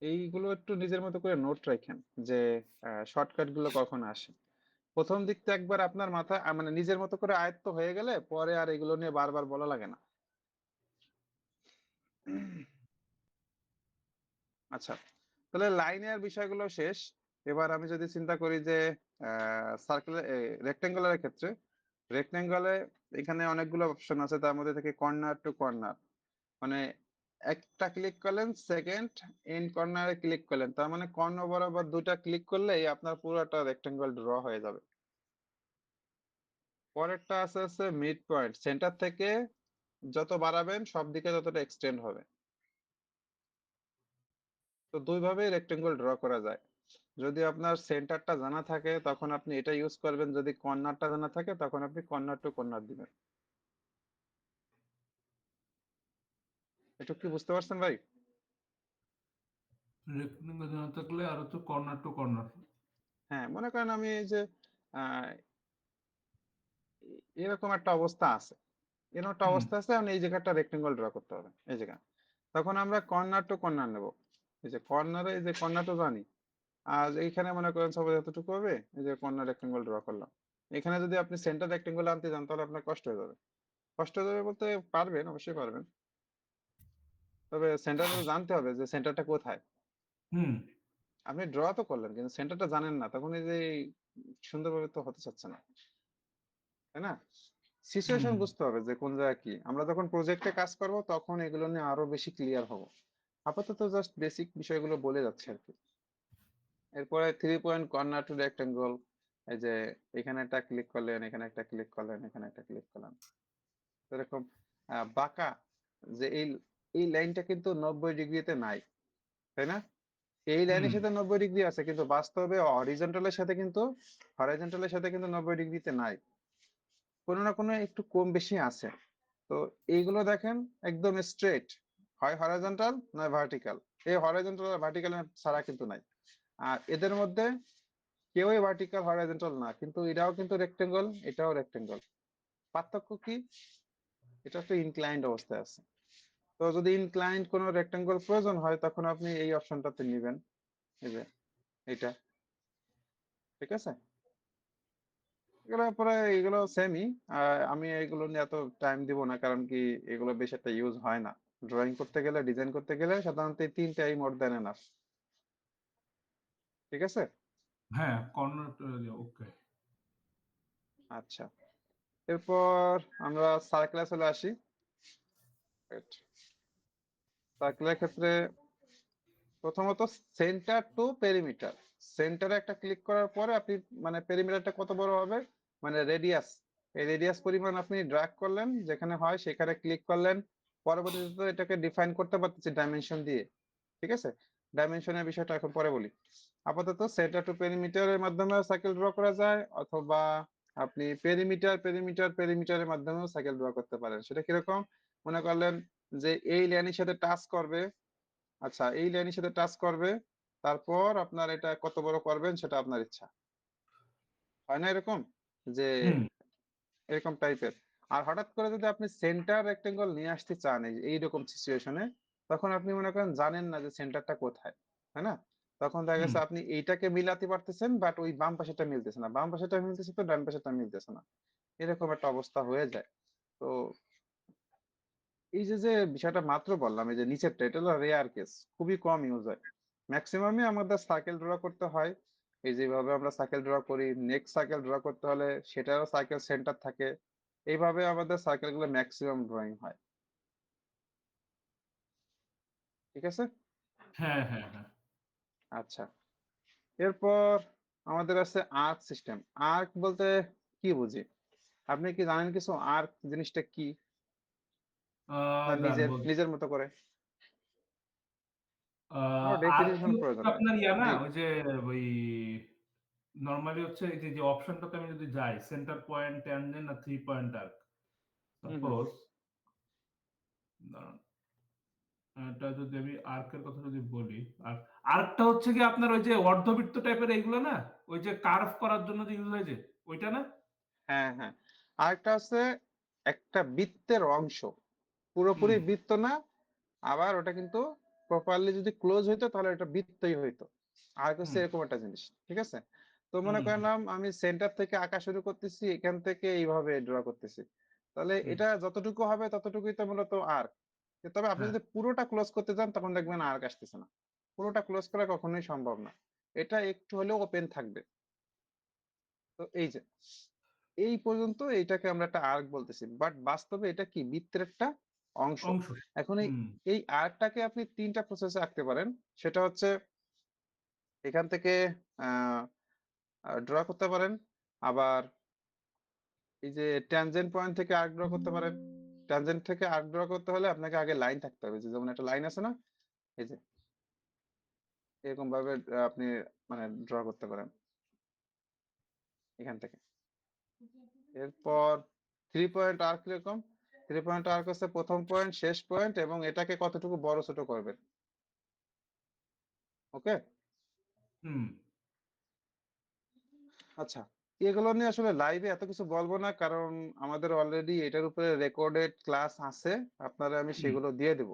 [SPEAKER 1] এইগুলো একটু নিজের মতো করে নোট রাখেন যে শর্টকাট গুলো কখন আসে। প্রথম দিক তো একবার আপনার মাথায় মানে নিজের মতো করে আয়ত্ত হয়ে গেলে পরে আর এগুলো নিয়ে বারবার বলা লাগে না। আচ্ছা, তাহলে লাইনের বিষয়গুলো শেষ। এবার আমি যদি চিন্তা করি যে সার্কেল রেক্টেঙ্গুলারের ক্ষেত্রে, রেক্টেঙ্গলে এখানে অনেকগুলো অপশন আছে, তার মধ্যে থেকে কর্নার টু কর্নার, মানে একটা ক্লিক করলেন, সেকেন্ড ইন কর্নারে ক্লিক করলেন, তার মানে কর্ণ বরাবর দুটা ক্লিক করলেই আপনার পুরোটা রেক্টেঙ্গল ড্র হয়ে যাবে। পরেরটা আছে মিড পয়েন্ট, সেন্টার থেকে যত বাড়াবেন সব দিকে ততটা এক্সটেন্ড হবে। তো দুই ভাবেই রেক্টেঙ্গল ড্র করা যায়। যদি আপনার সেন্টারটা জানা থাকে তখন আপনি এটা ইউজ করবেন, যদি কর্নারটা জানা থাকে তখন আপনি কর্নার টু কর্নার দিবেন। এটা কি বুঝতে পারছেন ভাই?
[SPEAKER 2] রেক্টেঙ্গল না থাকলে আর হচ্ছে কর্নার টু কর্নার।
[SPEAKER 1] হ্যাঁ, মনে করেন আমি এই যে আহ, এরকম একটা অবস্থা আছে, এরকম একটা
[SPEAKER 2] হুম
[SPEAKER 1] অবস্থা আছে, আমি এই জায়গাটা রেক্টেঙ্গল ড্র করতে হবে এই জায়গা, তখন আমরা কর্নার টু কর্নার নেব। এই যে কর্নারে, এই যে কর্নার টু জানি, আর এইখানে মনে করেন সবাই এতটুকু হবে, এই যে কর্নার রেক্টেঙ্গল ড্র করলাম। এখানে যদি আপনি সেন্টার রেক্টেঙ্গল আনতে যান তাহলে আপনার কষ্ট হয়ে যাবে। কষ্ট হয়ে যাবে বলতে পারবেন, অবশ্যই পারবেন, তবে সেন্টারটা তো জানতে হবে যে সেন্টারটা কোথায়।
[SPEAKER 2] হুম
[SPEAKER 1] আপনি ড্র তো করলেন কিন্তু সেন্টারটা জানেন না, তখন এই যে সুন্দরভাবে তো হতে চাচ্ছে না, তাই না? সিচুয়েশন
[SPEAKER 2] হুম
[SPEAKER 1] বুঝতে হবে যে কোন জায়গায় কি। আমরা যখন প্রজেক্টে কাজ করব তখন এগুলো নিয়ে আরো বেশি ক্লিয়ার হব। আপাতত জাস্ট বেসিক বিষয়গুলো বলে যাচ্ছে আর কি। এরপরে 3 পয়েন্ট কর্নার টু রেক্টেঙ্গল, এই যে এখানে একটা ক্লিক করলেন, এখানে একটা ক্লিক করলেন, এখানে একটা ক্লিক করলেন, এরকম বাঁকা, যে এই এই লাইনটা কিন্তু 90 ডিগ্রিতে নাই, তাই না? এই
[SPEAKER 2] হুম
[SPEAKER 1] লাইনের সাথে 90 ডিগ্রি আছে, কিন্তু বাস্তবে হরাইজন্টালের সাথে কিন্তু 90 ডিগ্রিতে নাই, কোনো না কোনো একটু কম বেশি আছে। তো এইগুলো দেখেন একদম স্ট্রেট, হয় হরাইজন্টাল নয় ভার্টিক্যাল। এই হরাইজন্টাল আর ভার্টিক্যাল ছাড়া কিন্তু নাই। আর এদের মধ্যে কেউই ভার্টিক্যাল হরাইজন্টাল না, কিন্তু এটাও কিন্তু রেক্টেঙ্গল, এটাও রেক্টেঙ্গল। পার্থক্য কি? এটা একটু ইনক্লাইন্ড অবস্থায় আছে। তো যদি ইনক্লাইন্ড কোনো রেক্টেঙ্গল প্রয়োজন হয় তখন আপনি এই অপশনটাতে নিবেন, এই যে এটা, ঠিক আছে? এগুলো সেমই। আমি এগুলো নিয়ে এত টাইম দিব না, কারণ কি এগুলো বেশি একটা ইউজ হয় না। ড্রয়িং করতে গেলে, ডিজাইন করতে গেলে সাধারণত এই তিনটাই মোর দেন এনাফ। ঠিক আছে?
[SPEAKER 2] হ্যাঁ কর্নার ওকে।
[SPEAKER 1] আচ্ছা, এরপর আমরা সার্কেলে চলে আসি। সার্কেলের ক্ষেত্রে প্রথমত সেন্টার টু পেরিমিটার, সেন্টারে একটা ক্লিক করার পরে আপনি মানে পেরিমিটারটা কত বড় হবে, মানে রেডিয়াস, এই রেডিয়াস পরিমাণ আপনি ড্র্যাগ করলেন, যেখানে হয় সেখানে ক্লিক করলেন। পরবর্তীতে এটাকে ডিফাইন করতে পারতেছি ডাইমেনশন দিয়ে, ঠিক আছে? ডাইমেনশনের বিষয়টা এখন পরে বলি। আপাতত সেন্টার টু পেরিমিটারের মাধ্যমে সাইকেল ড্র করা যায়, অথবা আপনি পেরিমিটারের মাধ্যমেও সাইকেল ড্র করতে পারেন। সেটা কিরকম? মনে করলেন যে এই লাইনের সাথে টাচ করবে, আচ্ছা এই লাইনের সাথে টাচ করবে, তারপর আপনার এটা কত বড় করবেন সেটা আপনার ইচ্ছা, হয় না এরকম যে
[SPEAKER 2] হুম
[SPEAKER 1] এরকম টাইপের। আর হঠাৎ করে যদি আপনি সেন্টার রেক্টেঙ্গল নিয়ে আসতে চান এইরকম সিচুয়েশনে, তখন আপনি মনে করেন জানেন না যে সেন্টারটা কোথায়, তাই না? তখন দেখা
[SPEAKER 2] হুম
[SPEAKER 1] গেছে আপনি এইটাকে মিলাতে পারতেছেন, বাট ওই বাম পাশেটা মিলতেছে না, বাম পাশেটা মিলতেছে তো ডান পাশেটা মিলতেছে না, এরকম একটা অবস্থা হয়ে যায়। তো এই যে যে বিষয়টা মাত্র বললাম, এই যে নিচেরটা, এটা হলো রেয়ার কেস, খুবই কম ইউজ হয়। ম্যাক্সিমামই আমাদের সার্কেল ড্র করতে হয়। এই যেভাবে আমরা সার্কেল ড্র করি, নেক্সট সার্কেল ড্র করতে হলে সেটারও সার্কেল সেন্টার থাকে, এইভাবে আমাদের সার্কেল গুলো ম্যাক্সিমাম ড্রয়িং হয়। ঠিক আছে?
[SPEAKER 2] হ্যাঁ হ্যাঁ হ্যাঁ।
[SPEAKER 1] আচ্ছা, এরপর আমাদের আছে আর্ক সিস্টেম। আর্ক বলতে কি বুঝি? আপনি কি জানেন কিছু আর্ক জিনিসটা কি? আপনার
[SPEAKER 2] দাঁড়ান
[SPEAKER 1] নিজের
[SPEAKER 2] বলছি।
[SPEAKER 1] নিজের মতো করে, কোনো ডেফিনিশন প্রয়োজন নাই।
[SPEAKER 2] আপনার ইয়া না
[SPEAKER 1] জি।
[SPEAKER 2] ওই যে ওই নরমালি হচ্ছে এই যে যে অপশনটাতে আমি যদি যাই সেন্টার পয়েন্ট ট্যানজেন্ট না 3 পয়েন্ট আর্ক
[SPEAKER 1] হুম হুম
[SPEAKER 2] সাপোজ,
[SPEAKER 1] হুম।
[SPEAKER 2] এটা যদি আমি আর্কের কথা যদি বলি, আর আর্কটা হচ্ছে কি আপনার ওই যে অর্ধবৃত্ত টাইপের এইগুলো না, ওই যে কার্ভ করার জন্য যে ইউজ হয় যে ওইটা না?
[SPEAKER 1] হ্যাঁ হ্যাঁ, আরেকটা হচ্ছে একটা বৃত্তের অংশ, পুরোপুরি
[SPEAKER 2] হুম,
[SPEAKER 1] বৃত্ত না, আবার ওটা কিন্তু প্রপারলি যদি ক্লোজ হইতো তাহলে এটা বৃত্তই হইতো। আর হচ্ছে
[SPEAKER 2] হুম,
[SPEAKER 1] এরকম একটা জিনিস, ঠিক আছে? তো মনে
[SPEAKER 2] হুম, হুম,
[SPEAKER 1] করলাম আমি সেন্টার থেকে আঁকা শুরু করতেছি, এখান থেকে এইভাবে ড্র করতেছি, তাহলে
[SPEAKER 2] হুম,
[SPEAKER 1] এটা যতটুকু হবে ততটুকুই তো মূলত আর্ক। তবে আপনি
[SPEAKER 2] হ্যাঁ,
[SPEAKER 1] যদি পুরোটা ক্লোজ করতে চান তখন দেখবেন আর্ক আসতেছে না, পুরোটা ক্লোজ করা কখনোই সম্ভব না, এটা একটু হলেও ওপেন থাকবে। তো এই যে এই পর্যন্ত এইটাকে আমরা একটা আর্ক বলতেছি, বাট বাস্তবে এটা কি বৃত্তের একটা অংশ।
[SPEAKER 2] অংশ।
[SPEAKER 1] এখন এই
[SPEAKER 2] হুম,
[SPEAKER 1] এই আর্কটাকে আপনি তিনটা প্রসেসে আঁকতে পারেন। সেটা হচ্ছে এখান থেকে ড্র করতে পারেন, আবার এই যে ট্যানজেন্ট পয়েন্ট থেকে আর্ক ড্র করতে পারেন। ট্যানজেন্ট থেকে আর্ক ড্র করতে হলে আপনাকে আগে লাইন থাকতে হবে, যে যেমন একটা লাইন আছে না, এই যে এরকম ভাবে আপনি মানে ড্র করতে পারেন এখান থেকে। এরপর 3 পয়েন্ট আর্ক কিরকম, 3 পয়েন্ট আর্ক হচ্ছে প্রথম পয়েন্ট, শেষ পয়েন্ট, এবং এটাকে কতটুকু বড় ছোট করবেন। ওকে।
[SPEAKER 2] হুম,
[SPEAKER 1] আচ্ছা, এগুলো নিয়ে আসলে লাইভে এত কিছু বলবো না, কারণ আমাদের অলরেডি এটার উপরে রেকর্ডেড ক্লাস আছে, আপনারা আমি
[SPEAKER 2] হুম,
[SPEAKER 1] সেগুলো দিয়ে দেব।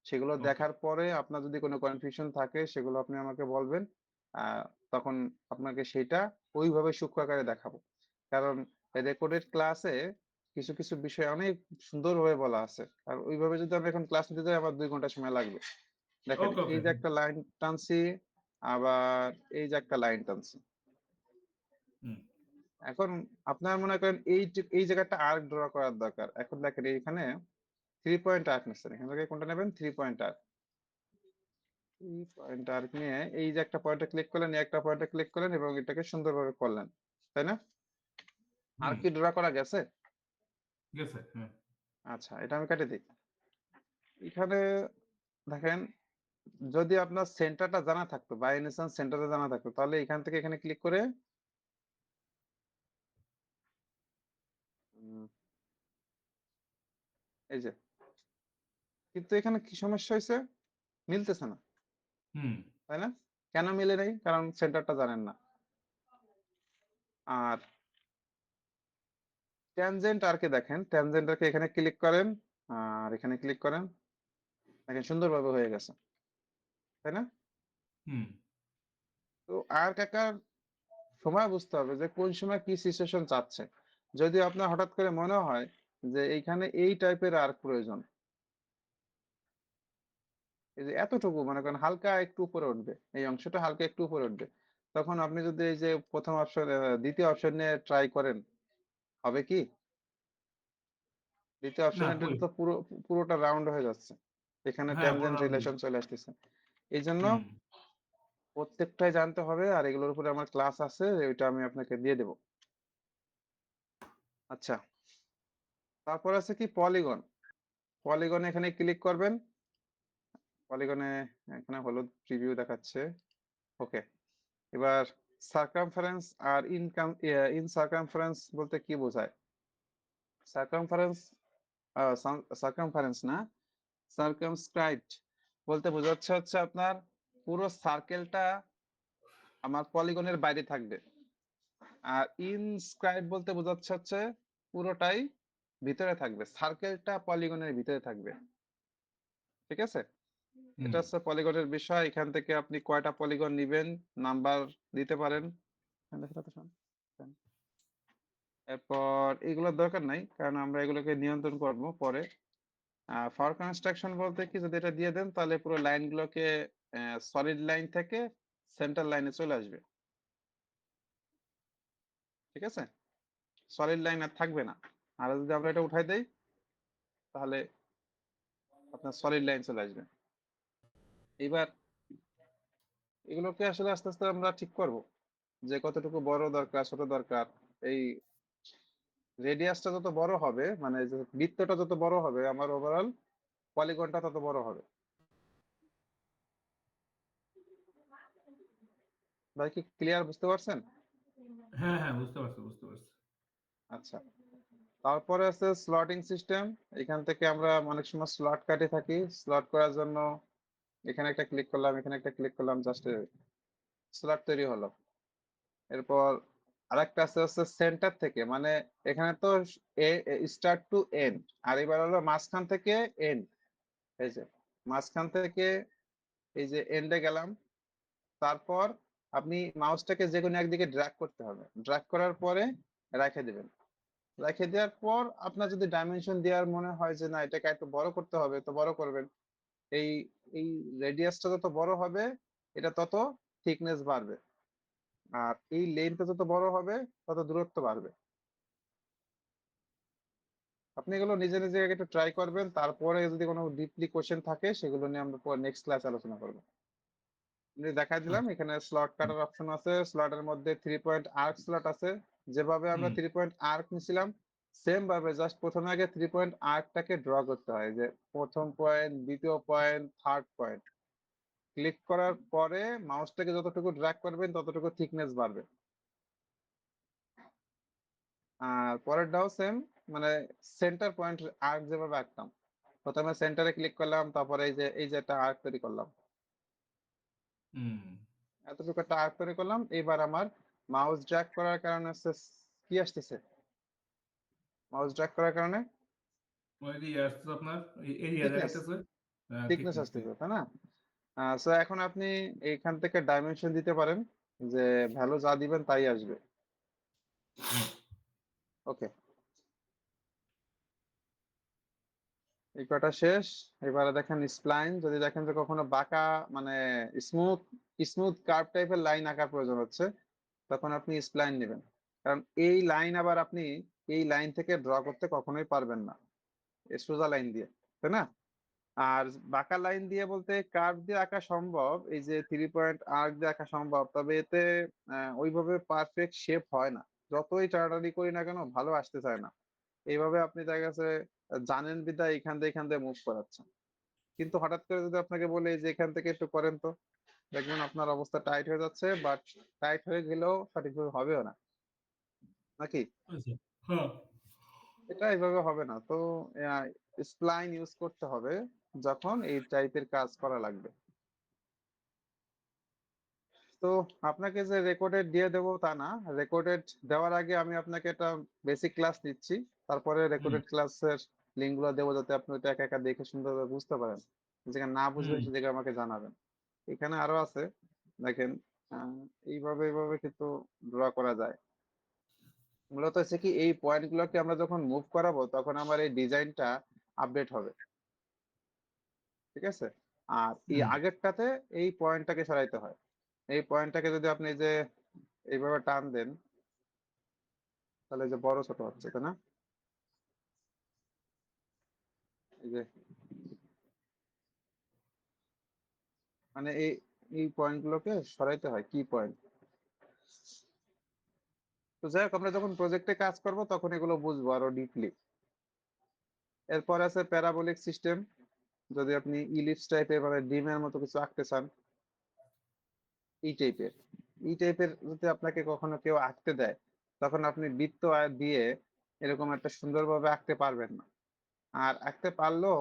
[SPEAKER 1] সেগুলো
[SPEAKER 2] ওকে,
[SPEAKER 1] দেখার পরে আপনার যদি কোনো কনফিউশন থাকে সেগুলো আপনি আমাকে বলবেন। আহ তখন আপনাকে সেটা ওইভাবে সূক্ষ্ম আকারে দেখাবো। কারণ রেকর্ডেড ক্লাসে কিছু কিছু বিষয় অনেক সুন্দরভাবে বলা আছে, আর ওইভাবে যদি আমি এখন ক্লাস নিতে যাই আমার 2 ঘন্টা সময় লাগবে। দেখেন
[SPEAKER 2] ওকে,
[SPEAKER 1] এই
[SPEAKER 2] ওকে,
[SPEAKER 1] যে একটা লাইন টানছি, আবার এই যে একটা লাইন টানছি।
[SPEAKER 2] হুম,
[SPEAKER 1] এখন আপনার মনে করেন এই জায়গাটা আর্ক ড্র করার দরকার। এখন দেখেন এইখানে 3 পয়েন্ট আর্ক নিচ্ছেন, এখান থেকে কোনটা নেবেন, 3 পয়েন্ট আর্ক। 3 পয়েন্ট আর্ক নিয়ে এই যে একটা পয়েন্টে ক্লিক করলেন, এই একটা পয়েন্টে ক্লিক করলেন এবং এটাকে সুন্দরভাবে করলেন, তাই না? আর
[SPEAKER 2] হুম,
[SPEAKER 1] কি ড্র করা গেছে?
[SPEAKER 2] গেছে, হ্যাঁ,
[SPEAKER 1] আচ্ছা, এটা আমি কেটে দিই। এখানে দেখেন, যদি আপনার সেন্টারটা জানা থাকতো, বাই এনি চান্স সেন্টারটা জানা থাকতো, তাহলে এখান থেকে এখানে ক্লিক করে উম, এই যে, কিন্তু এখানে কি সমস্যা হয়েছে, মিলতেছে না,
[SPEAKER 2] হুম,
[SPEAKER 1] তাই না? কেন মিলে নাই? কারণ সেন্টারটা জানেন না। আর ট্যানজেন্ট আর্কে দেখেন, ট্যানজেন্ট আর্কে এখানে ক্লিক করেন, আর এখানে ক্লিক করেন, দেখেন সুন্দরভাবে হয়ে গেছে, তাই না?
[SPEAKER 2] হুম,
[SPEAKER 1] তো আর্ক আঁকার সময় বুঝতে হবে যে কোন সময় কি সিচুয়েশন চাচ্ছে। যদি আপনার হঠাৎ করে মনে হয় যে এইখানে এই টাইপের আর্ক প্রয়োজন, এই যে এতটুকু মনে করেন হালকা একটু উপরে উঠবে, এই অংশটা হালকা একটু উপরে উঠবে, তখন আপনি যদি এই যে প্রথম অপশন, দ্বিতীয় অপশন নিয়ে ট্রাই করেন, হবে কি? দ্বিতীয়
[SPEAKER 2] না,
[SPEAKER 1] অপশনে
[SPEAKER 2] কই,
[SPEAKER 1] তো পুরোটা রাউন্ড হয়ে যাচ্ছে, এখানে
[SPEAKER 2] হ্যাঁ, পুরো
[SPEAKER 1] ট্যানজেন্ট
[SPEAKER 2] রাউন্ড,
[SPEAKER 1] রিলেশন চলে আসতেছে। এই জন্য
[SPEAKER 2] হুম,
[SPEAKER 1] প্রত্যেকটাই জানতে হবে, আর এগুলোর উপরে আমার ক্লাস আছে, ওইটা আমি আপনাকে দিয়ে দেবো। আচ্ছা, তারপর আছে কি পলিগন। পলিগনে এখানে ক্লিক করবেন, পলিগনে এখানে হলুদ প্রিভিউ দেখাচ্ছে। ওকে, এবার সার্কামফারেন্স আর ইন সার্কামফারেন্স বলতে কি বোঝায়? সার্কামফারেন্স, সার্কামফারেন্স না, সার্কামস্ক্রাইবড বলতে বোঝাচ্ছে হচ্ছে আপনার পুরো সার্কেলটা আমার পলিগনের বাইরে থাকবে। আর ইনস্ক্রাইব বলতে বোঝাচ্ছে হচ্ছে পুরোটাই ভিতরে থাকবে, সার্কেলটা পলিগনের ভিতরে থাকবে, ঠিক আছে?
[SPEAKER 2] হুম,
[SPEAKER 1] এটা হচ্ছে পলিগনের বিষয়। এখান থেকে আপনি কয়টা পলিগন নিবেন নাম্বার দিতে পারেন। এরপর এগুলোর দরকার নাই, কারণ আমরা এগুলোকে নিয়ন্ত্রণ করব পরে। ফর কনস্ট্রাকশন বলতে কি, যদি এটা দিয়ে দেন তাহলে পুরো লাইনগুলোকে সলিড লাইন থেকে সেন্টার লাইনে চলে আসবে, ঠিক আছে? সলিড লাইন আর থাকবে না। আর যদি আমরা এটা উঠাই দেই তাহলে আপনার সলিড লাইন চলে আসবে। এবার এগুলোকে আসলে আস্তে আস্তে আমরা ঠিক করব যে কতটুকু বড় দরকার, ছোট দরকার। এই রেডিয়াসটা যত বড় হবে, মানে যে বৃত্তটা যত বড় হবে, আমার ওভারঅল পলিগনটা তত বড় হবে। ভাই কি ক্লিয়ার বুঝতে পারছেন?
[SPEAKER 2] হ্যাঁ, হ্যাঁ, বুঝতে পারছি, বুঝতে পারছি,
[SPEAKER 1] আচ্ছা, তারপরে আছে স্লটিং সিস্টেম। এখান থেকে আমরা অনেক সময় স্লট কাটে থাকি, স্লট করার জন্য এখানে একটা ক্লিক করলাম, এখানে একটা ক্লিক করলাম, জাস্ট স্লট তৈরি হলো। এরপর আরেকটা আছে হচ্ছে সেন্টার থেকে, মানে এখানে তো স্টার্ট টু এন্ড, আর এবার হলো মাঝখান থেকে এন্ড। এই যে মাঝখান থেকে এই যে এন্ডে গেলাম, তারপর আপনি মাউসটাকে যে কোনো একদিকে ড্র্যাগ করতে হবে, ড্র্যাগ করার পরে রেখে দিবেন। রেখে দেওয়ার পর আপনার যদি ডাইমেনশন দেওয়ার মনে হয় যে না এটাকে একটু বড় করতে হবে, তো বড় করবেন। এই এই রেডিয়াসটা যত বড় হবে এটা তত থিকনেস বাড়বে, আর এই লেন্থটা যত বড় হবে তত দূরত্ব বাড়বে। আপনি এগুলো নিজে নিজে আগে একটু ট্রাই করবেন, তারপরে যদি কোনো ডিপলি কোশ্চেন থাকে সেগুলো নিয়ে আমরা নেক্সট ক্লাস আলোচনা করবো। দেখাই দিলাম
[SPEAKER 2] আচ্ছা।
[SPEAKER 1] এখানে স্লট কাটার অপশন আছে, স্লটের মধ্যে 3 পয়েন্ট আর্ক স্লট আছে। যেভাবে আমরা
[SPEAKER 2] হুম।
[SPEAKER 1] 3 পয়েন্ট আর্ক নিছিলাম সেম ভাবে জাস্ট প্রথমে আগে 3 পয়েন্ট আর্কটাকে ড্র করতে হয়, যে প্রথম পয়েন্ট, দ্বিতীয় পয়েন্ট, থার্ড পয়েন্ট। ক্লিক করার পরে মাউসটাকে যতটুকু ড্র্যাগ করবেন ততটুকু থিকনেস বাড়বে। আর পরেরটাও সেম, মানে সেন্টার পয়েন্ট আর্ক যেভাবে আঁকতাম, প্রথমে সেন্টারে ক্লিক করলাম, তারপরে এই যে একটা আর্ক তৈরি করলাম,
[SPEAKER 2] হুম।
[SPEAKER 1] এতটুকু একটা আর্ক তৈরি করলাম। এবার আমার মাউস ড্র্যাগ করার কারণে কি আসতেছে, মাউস ড্র্যাগ করার কারণে
[SPEAKER 2] ওই যে ইয়ে আসতেছে আপনার এরিয়া
[SPEAKER 1] থিকনেস,
[SPEAKER 2] দেখাইতেছে। হ্যাঁ,
[SPEAKER 1] থিকনেস
[SPEAKER 2] থিকনেস।
[SPEAKER 1] আসতেছে, তাই না? সো এখন আপনি এইখান থেকে ডাইমেনশন দিতে পারেন, যে ভ্যালু যা দিবেন তাই আসবে। ওকে, এই কটা শেষ। এবারে দেখেন স্প্লাইন, যদি দেখেন যে কখনো বাঁকা, মানে স্মুথ স্মুথ কার্ভ টাইপের লাইন আঁকার প্রয়োজন হচ্ছে, তখন আপনি স্প্লাইন নেবেন। কারণ এই লাইন আবার আপনি এই লাইন থেকে ড্র করতে কখনোই পারবেন না এই সোজা লাইন দিয়ে, তাই না? আর বাঁকা লাইন দিয়ে বলতে কার্ভ দিয়ে আঁকা সম্ভব, এই যে 3 পয়েন্ট আর্ক দিয়ে আঁকা সম্ভব, তবে এতে ওইভাবে পারফেক্ট শেপ হয় না। যতই টাড়াটাড়ি করি না কেন ভালো আসতে চায় না। এইভাবে আপনি দেখা গেছে জানেন বিদ্যা এখান দিয়ে মুভ করাচ্ছেন, কিন্তু হঠাৎ করে যদি আপনাকে বলে যে এখান থেকে একটু করেন, তো দেখবেন আপনার অবস্থা টাইট হয়ে যাচ্ছে, বাট টাইট হয়ে গেলেও সঠিকভাবে হবেও না, নাকি?
[SPEAKER 2] আচ্ছা। হ্যাঁ।
[SPEAKER 1] এটা এইভাবে হবে না। তো স্প্লাইন ইউজ করতে হবে যখন এই টাইপের কাজ করা লাগবে। তো আপনাকে যে রেকর্ডেড দিয়ে দেবো তা না, রেকর্ডেড দেওয়ার আগে আমি আপনাকে একটা বেসিক ক্লাস নিচ্ছি, তারপরে
[SPEAKER 2] হুম।
[SPEAKER 1] রেকর্ডেড ক্লাসের লিঙ্ক গুলো দেবো, যাতে আপনি ওটা একা একা দেখে সুন্দরভাবে বুঝতে পারেন। যেখানে না বুঝবেন
[SPEAKER 2] হুম।
[SPEAKER 1] সে জায়গায় আমাকে জানাবেন। এখানে আরো আছে, দেখেন। এইভাবে কিন্তু ড্র করা যায়। মূলত হচ্ছে কি, এই পয়েন্ট গুলোকে আমরা যখন মুভ করাবো তখন আমার এই ডিজাইনটা আপডেট হবে, ঠিক আছে? আর এই
[SPEAKER 2] হুম।
[SPEAKER 1] আগেরটাতে এই পয়েন্টটাকে সরাইতে হয়। এই পয়েন্টটাকে যদি আপনি যে এইভাবে টান দেন, তাহলে যে বড় ছোট হচ্ছে, তাই না? এই যে মানে এই পয়েন্ট গুলোকে সরাইতে হয়, কি পয়েন্ট। তো যাই হোক, আমরা যখন প্রজেক্টে কাজ করব তখন এগুলো বুঝবো আরো ডিপলি। এরপর আছে প্যারাবোলিক সিস্টেম। যদি আপনি ইলিপস টাইপের মানে ডিমের মতো কিছু আঁকতে চান, এই টাইপের যদি আপনাকে কখনো কেউ আঁকতে দেয়, তখন আপনি বৃত্ত দিয়ে এরকম একটা সুন্দরভাবে আঁকতে পারবেন না। আর আঁকতে পারলেও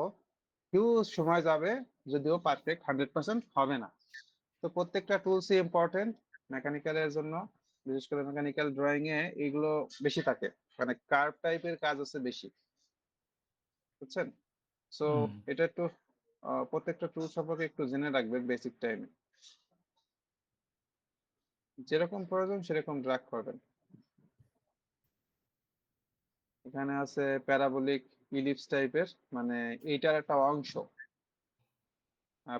[SPEAKER 1] হিউজ সময় যাবে, যদিও পারফেক্ট 100% হবে না। তো প্রত্যেকটা টুলসই ইম্পর্টেন্ট মেকানিক্যালের জন্য। বিশেষ করে মেকানিক্যাল ড্রয়িং এ এগুলো বেশি থাকে, মানে কার্ভ টাইপের কাজ হচ্ছে বেশি, বুঝছেন? সো
[SPEAKER 2] হুম।
[SPEAKER 1] এটা একটু প্রত্যেকটা টুল সম্পর্কে একটু জেনে রাখবেন বেসিক টাইমে, যেরকম প্রয়োজন সেরকম ড্রাগ করবেন। এখানে আছে প্যারাবোলিক ইলিপস টাইপের, মানে এইটার একটা অংশ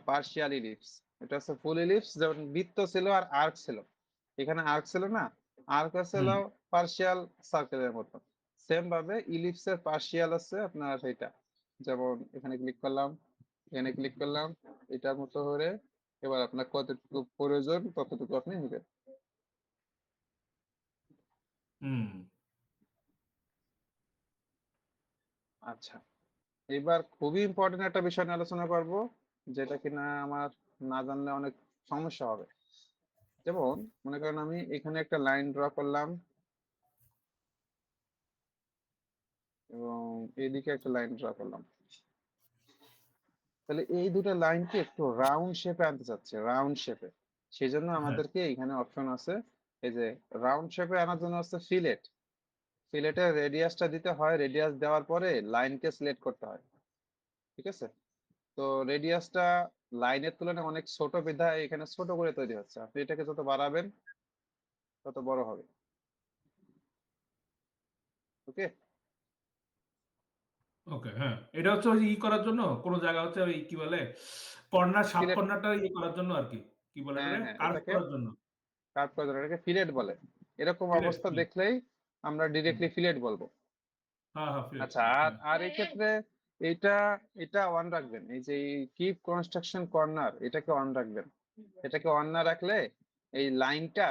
[SPEAKER 1] পার্শিয়াল ইলিপস। এটা হচ্ছে ফুল ইলিপস, যেমন বৃত্ত ছিল আর আর্ক ছিল। এখানে আর্ক ছিল না, আর্ক ছিল
[SPEAKER 2] হুম।
[SPEAKER 1] পার্শিয়াল সার্কেলের মতো। সেম ভাবে ইলিপসের পার্শিয়াল আছে আপনার সেইটা, যেমন এখানে ক্লিক করলাম, এখানে ক্লিক করলাম, এটার মতো করে এবার আপনার কতটুকু প্রয়োজন ততটুকু আপনি নেবেন।
[SPEAKER 2] হুম।
[SPEAKER 1] আচ্ছা, এবার খুবই ইম্পর্টেন্ট একটা বিষয় নিয়ে আলোচনা করব, যেটা কিনা আমার না জানলে অনেক সমস্যা হবে। যেমন মনে করেন আমি এখানে একটা লাইন ড্র করলাম, এবং এইদিকে একটা লাইন ড্র করলাম। তাহলে এই দুটো লাইনকে একটু রাউন্ড শেপে আনতে চাচ্ছে, রাউন্ড শেপে। সেই জন্য
[SPEAKER 2] হ্যাঁ।
[SPEAKER 1] আমাদেরকে এখানে অপশন আছে এই যে রাউন্ড শেপে আনার জন্য হচ্ছে ফিলেট। ফিলেটের রেডিয়াসটা দিতে হয়, রেডিয়াস দেওয়ার পরে লাইনকে সিলেক্ট করতে হয়। ঠিক আছে? তো রেডিয়াসটা লাইনের তুলনায় অনেক ছোট বিধায় এখানে ছোট করে তৈরি হচ্ছে। আপনি এটাকে যত বাড়াবেন তত বড় হবে। ওকে?
[SPEAKER 2] ওকে, হ্যাঁ। এটা হচ্ছে ওই যে করার জন্য কোন জায়গা হচ্ছে ওই কি বলে কর্নার সাব
[SPEAKER 1] ফিলেট,
[SPEAKER 2] কর্নারটা করার জন্য আরকি। কি বলে
[SPEAKER 1] হ্যাঁ,
[SPEAKER 2] এটারে?
[SPEAKER 1] হ্যাঁ,
[SPEAKER 2] কার্ভ
[SPEAKER 1] এটাকে
[SPEAKER 2] করার জন্য।
[SPEAKER 1] কাট করে দেন, এটাকে ফিলেট বলে। এরকম
[SPEAKER 2] ফিলেট,
[SPEAKER 1] অবস্থা
[SPEAKER 2] ফিলেট।
[SPEAKER 1] দেখলেই আমরা
[SPEAKER 2] হুম।
[SPEAKER 1] ডিরেক্টলি ফিলেট বলবো।
[SPEAKER 2] হ্যাঁ, হ্যাঁ, ফিলেট,
[SPEAKER 1] আচ্ছা,
[SPEAKER 2] ফিলেট।
[SPEAKER 1] আর
[SPEAKER 2] হ্যাঁ।
[SPEAKER 1] আর এই ক্ষেত্রে এটা এটা অন রাখবেন। এই যে কিপ কনস্ট্রাকশন কর্নার, এটাকে অন রাখবেন। এটাকে অন না রাখলে এই লাইনটা,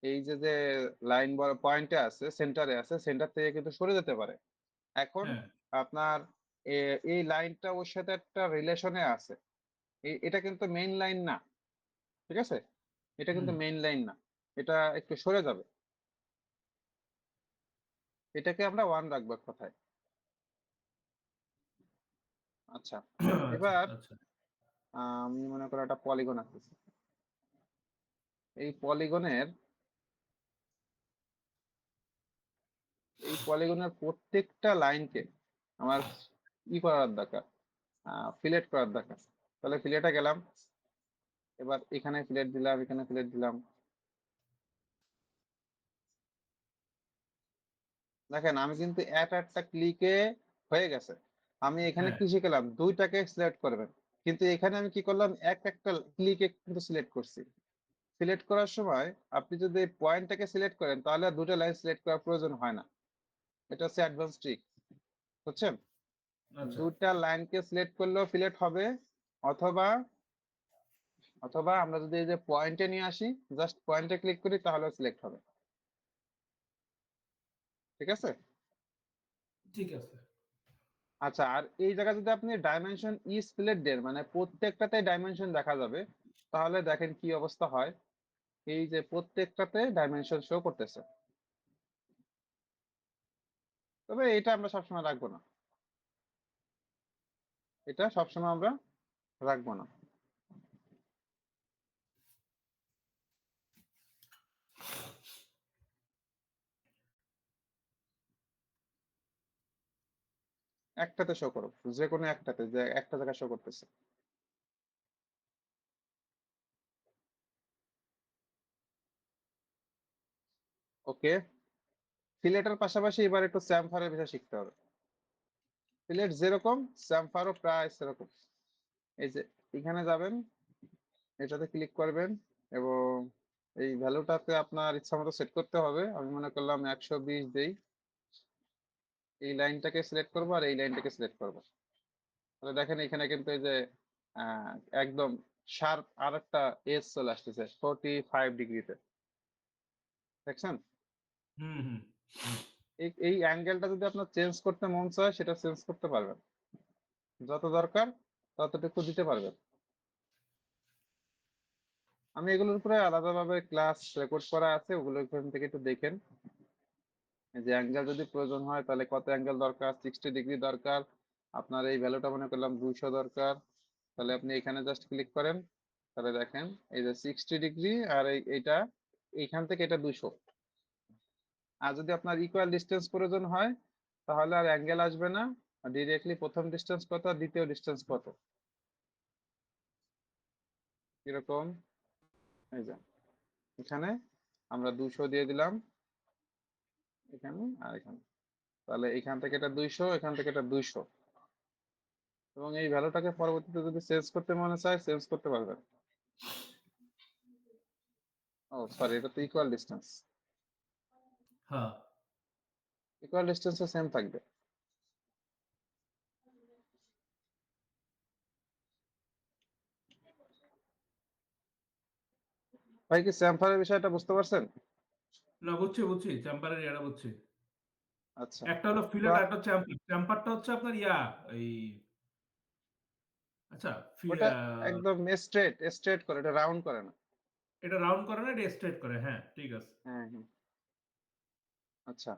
[SPEAKER 1] এই যে লাইন বড় পয়েন্টে আছে, সেন্টারে আছে, সেন্টার থেকে কিন্তু সরে যেতে পারে। এখন
[SPEAKER 2] হ্যাঁ।
[SPEAKER 1] আপনার এই লাইনটা ওর সাথে একটা রিলেশনে আছে। এটা কিন্তু মেইন লাইন না। ঠিক আছে? এটা
[SPEAKER 2] হুম।
[SPEAKER 1] কিন্তু মেইন লাইন না। এটা একটু সরে যাবে। এটাকে আমরা ওয়ান রাখবো এক কথায়। আচ্ছা,
[SPEAKER 2] আচ্ছা,
[SPEAKER 1] এবার
[SPEAKER 2] আচ্ছা।
[SPEAKER 1] আমি মনে করি একটা পলিগন আঁকতেছি। এই পলিগনের প্রত্যেকটা লাইনকে আমার করার দরকার, ফিলেট করার দরকার। তাহলে ফিলেটে গেলাম, এবার এখানে ফিলেট দিলাম, এখানে ফিলেট দিলাম। দেখেন আমি কিন্তু একটা ক্লিকে হয়ে গেছে। আমি এখানে
[SPEAKER 2] হ্যাঁ।
[SPEAKER 1] কি শিখলাম, দুইটাকে সিলেক্ট করবেন, কিন্তু এখানে আমি কি করলাম, একটা ক্লিকে কিন্তু সিলেক্ট করছি। সিলেক্ট করার সময় আপনি যদি পয়েন্টটাকে সিলেক্ট করেন তাহলে আর দুটো লাইন সিলেক্ট করার প্রয়োজন হয় না। এটা হচ্ছে অ্যাডভান্স ট্রিক, বুঝছেন?
[SPEAKER 2] আচ্ছা।
[SPEAKER 1] দুটা লাইনকে সিলেক্ট করলেও সিলেক্ট হবে, অথবা অথবা আমরা যদি এই যে পয়েন্টে নিয়ে আসি, জাস্ট পয়েন্টে ক্লিক করি তাহলেও সিলেক্ট হবে। ঠিক আছে?
[SPEAKER 2] ঠিক আছে।
[SPEAKER 1] আচ্ছা, আর এই জায়গায় যদি আপনি ডাইমেনশন স্প্লিট দেন, মানে প্রত্যেকটাতে ডাইমেনশন দেখা যাবে, তাহলে দেখেন কি অবস্থা হয়। এই যে প্রত্যেকটাতে ডাইমেনশন শো করতেছে। তবে এটা আমরা সবসময় রাখবো না, এটা সবসময় আমরা রাখবো না। একটাতে শো করো, যে কোনো একটাতে, যে একটা জায়গায় শো করতেছে। ওকে, সিলেটের পাশাপাশি এবার একটু চ্যামফারের বিষয় শিখতে হবে। সিলেট যেরকম, চ্যামফারও প্রায় সেরকম। এই যে এখানে যাবেন, এটাতে ক্লিক করবেন, এবং এই ভ্যালুটাতে আপনার ইচ্ছা মতো সেট করতে হবে। আমি মনে করলাম 120 দেই। এই লাইনটাকে সিলেক্ট করবো আর এই লাইনটাকে সিলেক্ট করবো। তাহলে দেখেন এখানে কিন্তু এই যে আহ, একদম শার্প আর একটা এজ চলে আসতেছে 45 ডিগ্রিতে। দেখছেন?
[SPEAKER 2] হুম, হুম।
[SPEAKER 1] এই অ্যাঙ্গেলটা যদি আপনার চেঞ্জ করতে মন চায় সেটা চেঞ্জ করতে পারবেন, যত দরকার ততটুকু দিতে পারবেন। আমি এগুলোর উপরে আলাদাভাবে ক্লাস রেকর্ড করা আছে, ওগুলো এখান থেকে একটু দেখেন। এই যে অ্যাঙ্গেল যদি প্রয়োজন হয় তাহলে কত অ্যাঙ্গেল দরকার, 60 ডিগ্রি দরকার, আপনার এই ভ্যালুটা মনে করলাম 200 দরকার, তাহলে আপনি এখানে জাস্ট ক্লিক করেন। তাহলে দেখেন এই যে 60 ডিগ্রি, আর এইটা এইখান থেকে এটা 200। আর যদি আপনার ইকুয়াল ডিস্টেন্স প্রয়োজন হয় তাহলে আর অ্যাঙ্গেল আসবে না, ডিরেক্টলি প্রথম ডিস্টেন্স কত আর দ্বিতীয় ডিস্টেন্স কত, এরকম। এই যে এখানে আমরা 200 দিয়ে দিলাম, এখানে আর এখানে। তাহলে এখান থেকে এটা 200, এখান থেকে এটা 200, এবং এই ভ্যালুটাকে পরবর্তীতে যদি চেঞ্জ করতে মনে চায় চেঞ্জ করতে পারবেন। ও সরি, এটা তো ইকুয়াল ডিস্টেন্স।
[SPEAKER 2] হ্যাঁ।
[SPEAKER 1] ইকুয়াল ডিস্টেন্সও সেম থাকবে। ভাই কি চ্যামফারের বিষয়টা বুঝতে পারছেন?
[SPEAKER 2] না, বুঝছি, বুঝছি। চেম্বারের ইয়াটা বুঝছি।
[SPEAKER 1] আচ্ছা,
[SPEAKER 2] একটা হলো
[SPEAKER 1] তো
[SPEAKER 2] ফিলেট আর একটা হচ্ছে চেম্পার। চেম্পারটা হচ্ছে আপনার এই আচ্ছা
[SPEAKER 1] ওটা একদম স্ট্রেট স্ট্রেট করে, এটা রাউন্ড করে না।
[SPEAKER 2] এটা রাউন্ড করে না, এটা স্ট্রেইট করে। হ্যাঁ, ঠিক আছে।
[SPEAKER 1] হ্যাঁ, হ্যাঁ। আচ্ছা,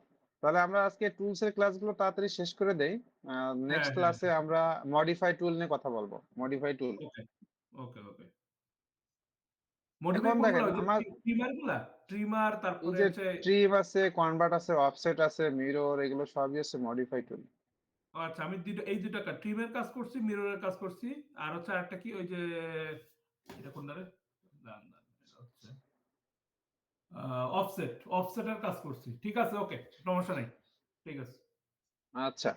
[SPEAKER 1] তাহলে আমরা আজকে টুলস এর ক্লাসগুলো তাড়াতাড়ি শেষ করে দেই।
[SPEAKER 2] হ্যাঁ,
[SPEAKER 1] নেক্সট
[SPEAKER 2] হ্যাঁ,
[SPEAKER 1] ক্লাসে
[SPEAKER 2] হ্যাঁ।
[SPEAKER 1] আমরা মডিফাই টুল নিয়ে কথা বলবো, মডিফাই টুল।
[SPEAKER 2] ওকে, ওকে, ওকে। মডিফাই
[SPEAKER 1] এখন
[SPEAKER 2] কোনগুলা?
[SPEAKER 1] দেখেন
[SPEAKER 2] ওই যে
[SPEAKER 1] আমার
[SPEAKER 2] ট্রিমার গুলা? ট্রিমার
[SPEAKER 1] এই
[SPEAKER 2] তারপরে
[SPEAKER 1] যে
[SPEAKER 2] হচ্ছে
[SPEAKER 1] ট্রিম আছে, কনভার্ট আছে, অফসেট আছে, মিরর এগুলো সবই আছে মডিফাই টুল।
[SPEAKER 2] ও আচ্ছা আমি এই ২ টা ট্রিমের কাজ করছি, মিররের কাজ করছি। আর হচ্ছে আরেকটা কি ওই যে এটা কোনটা রে? দাঁড়ান, দাঁড়ান। এটা হচ্ছে অফসেটের কাজ করছি। ঠিক আছে, ওকে। সমস্যা নাই। ঠিক আছে।
[SPEAKER 1] আচ্ছা।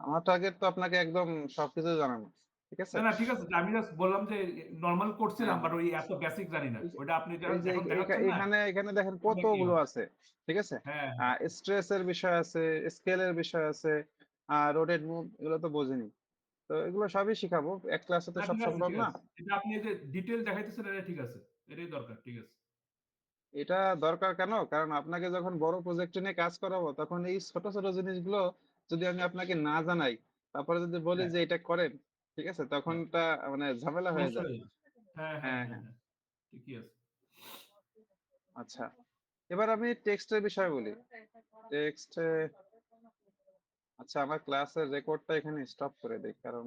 [SPEAKER 1] আমার টার্গেট তো আপনাকে একদম সবকিছু জানানো। ঠিক আছে?
[SPEAKER 2] না, না ঠিক আছে। আমি জাস্ট বললাম যে নরমাল
[SPEAKER 1] হ্যাঁ,
[SPEAKER 2] করছিলাম বাট
[SPEAKER 1] হ্যাঁ।
[SPEAKER 2] ওই এত বেসিক জানি না।
[SPEAKER 1] এই যে
[SPEAKER 2] ওইটা আপনি
[SPEAKER 1] এই যে
[SPEAKER 2] এখন দেখাচ্ছেন না?
[SPEAKER 1] এখানে দেখেন
[SPEAKER 2] ওটা কি
[SPEAKER 1] কতগুলো
[SPEAKER 2] হয়?
[SPEAKER 1] আছে। ঠিক আছে?
[SPEAKER 2] হ্যাঁ, হ্যাঁ।
[SPEAKER 1] স্ট্রেস এর বিষয় আছে, স্কেল এর বিষয় আছে, আর রোটেট মুভ এগুলো তো বোঝেনই। তো এগুলো সবই শিখাবো। এক ক্লাসে তো
[SPEAKER 2] না
[SPEAKER 1] সব
[SPEAKER 2] ঠিক আছে,
[SPEAKER 1] সম্ভব
[SPEAKER 2] ঠিক
[SPEAKER 1] না।
[SPEAKER 2] আছে। এটা আপনি এই যে ডিটেইল দেখাইতেছেন এটা ঠিক আছে। এটাই দরকার। ঠিক আছে।
[SPEAKER 1] এটা দরকার কেন? কারণ আপনাকে যখন বড় প্রজেক্ট নিয়ে কাজ করাবো, তখন এই ছোট, ছোট জিনিসগুলো যদি আমি আপনাকে না জানাই, তারপরে যদি বলি
[SPEAKER 2] হ্যাঁ,
[SPEAKER 1] যে এটা করেন, ঠিক আছে? তখন
[SPEAKER 2] হ্যাঁ।
[SPEAKER 1] টা মানে ঝামেলা হয়ে
[SPEAKER 2] সমস্যা
[SPEAKER 1] যায়।
[SPEAKER 2] হয়ে যাবে। হ্যাঁ, হ্যাঁ,
[SPEAKER 1] হ্যাঁ,
[SPEAKER 2] হ্যাঁ,
[SPEAKER 1] হ্যাঁ।
[SPEAKER 2] হ্যাঁ। ঠিকই আছে।
[SPEAKER 1] আচ্ছা। এবার আমি টেক্সটের বিষয়ে বলি। টেক্সটে আচ্ছা আমার ক্লাসের রেকর্ডটা এখানে স্টপ করে দেই। কারণ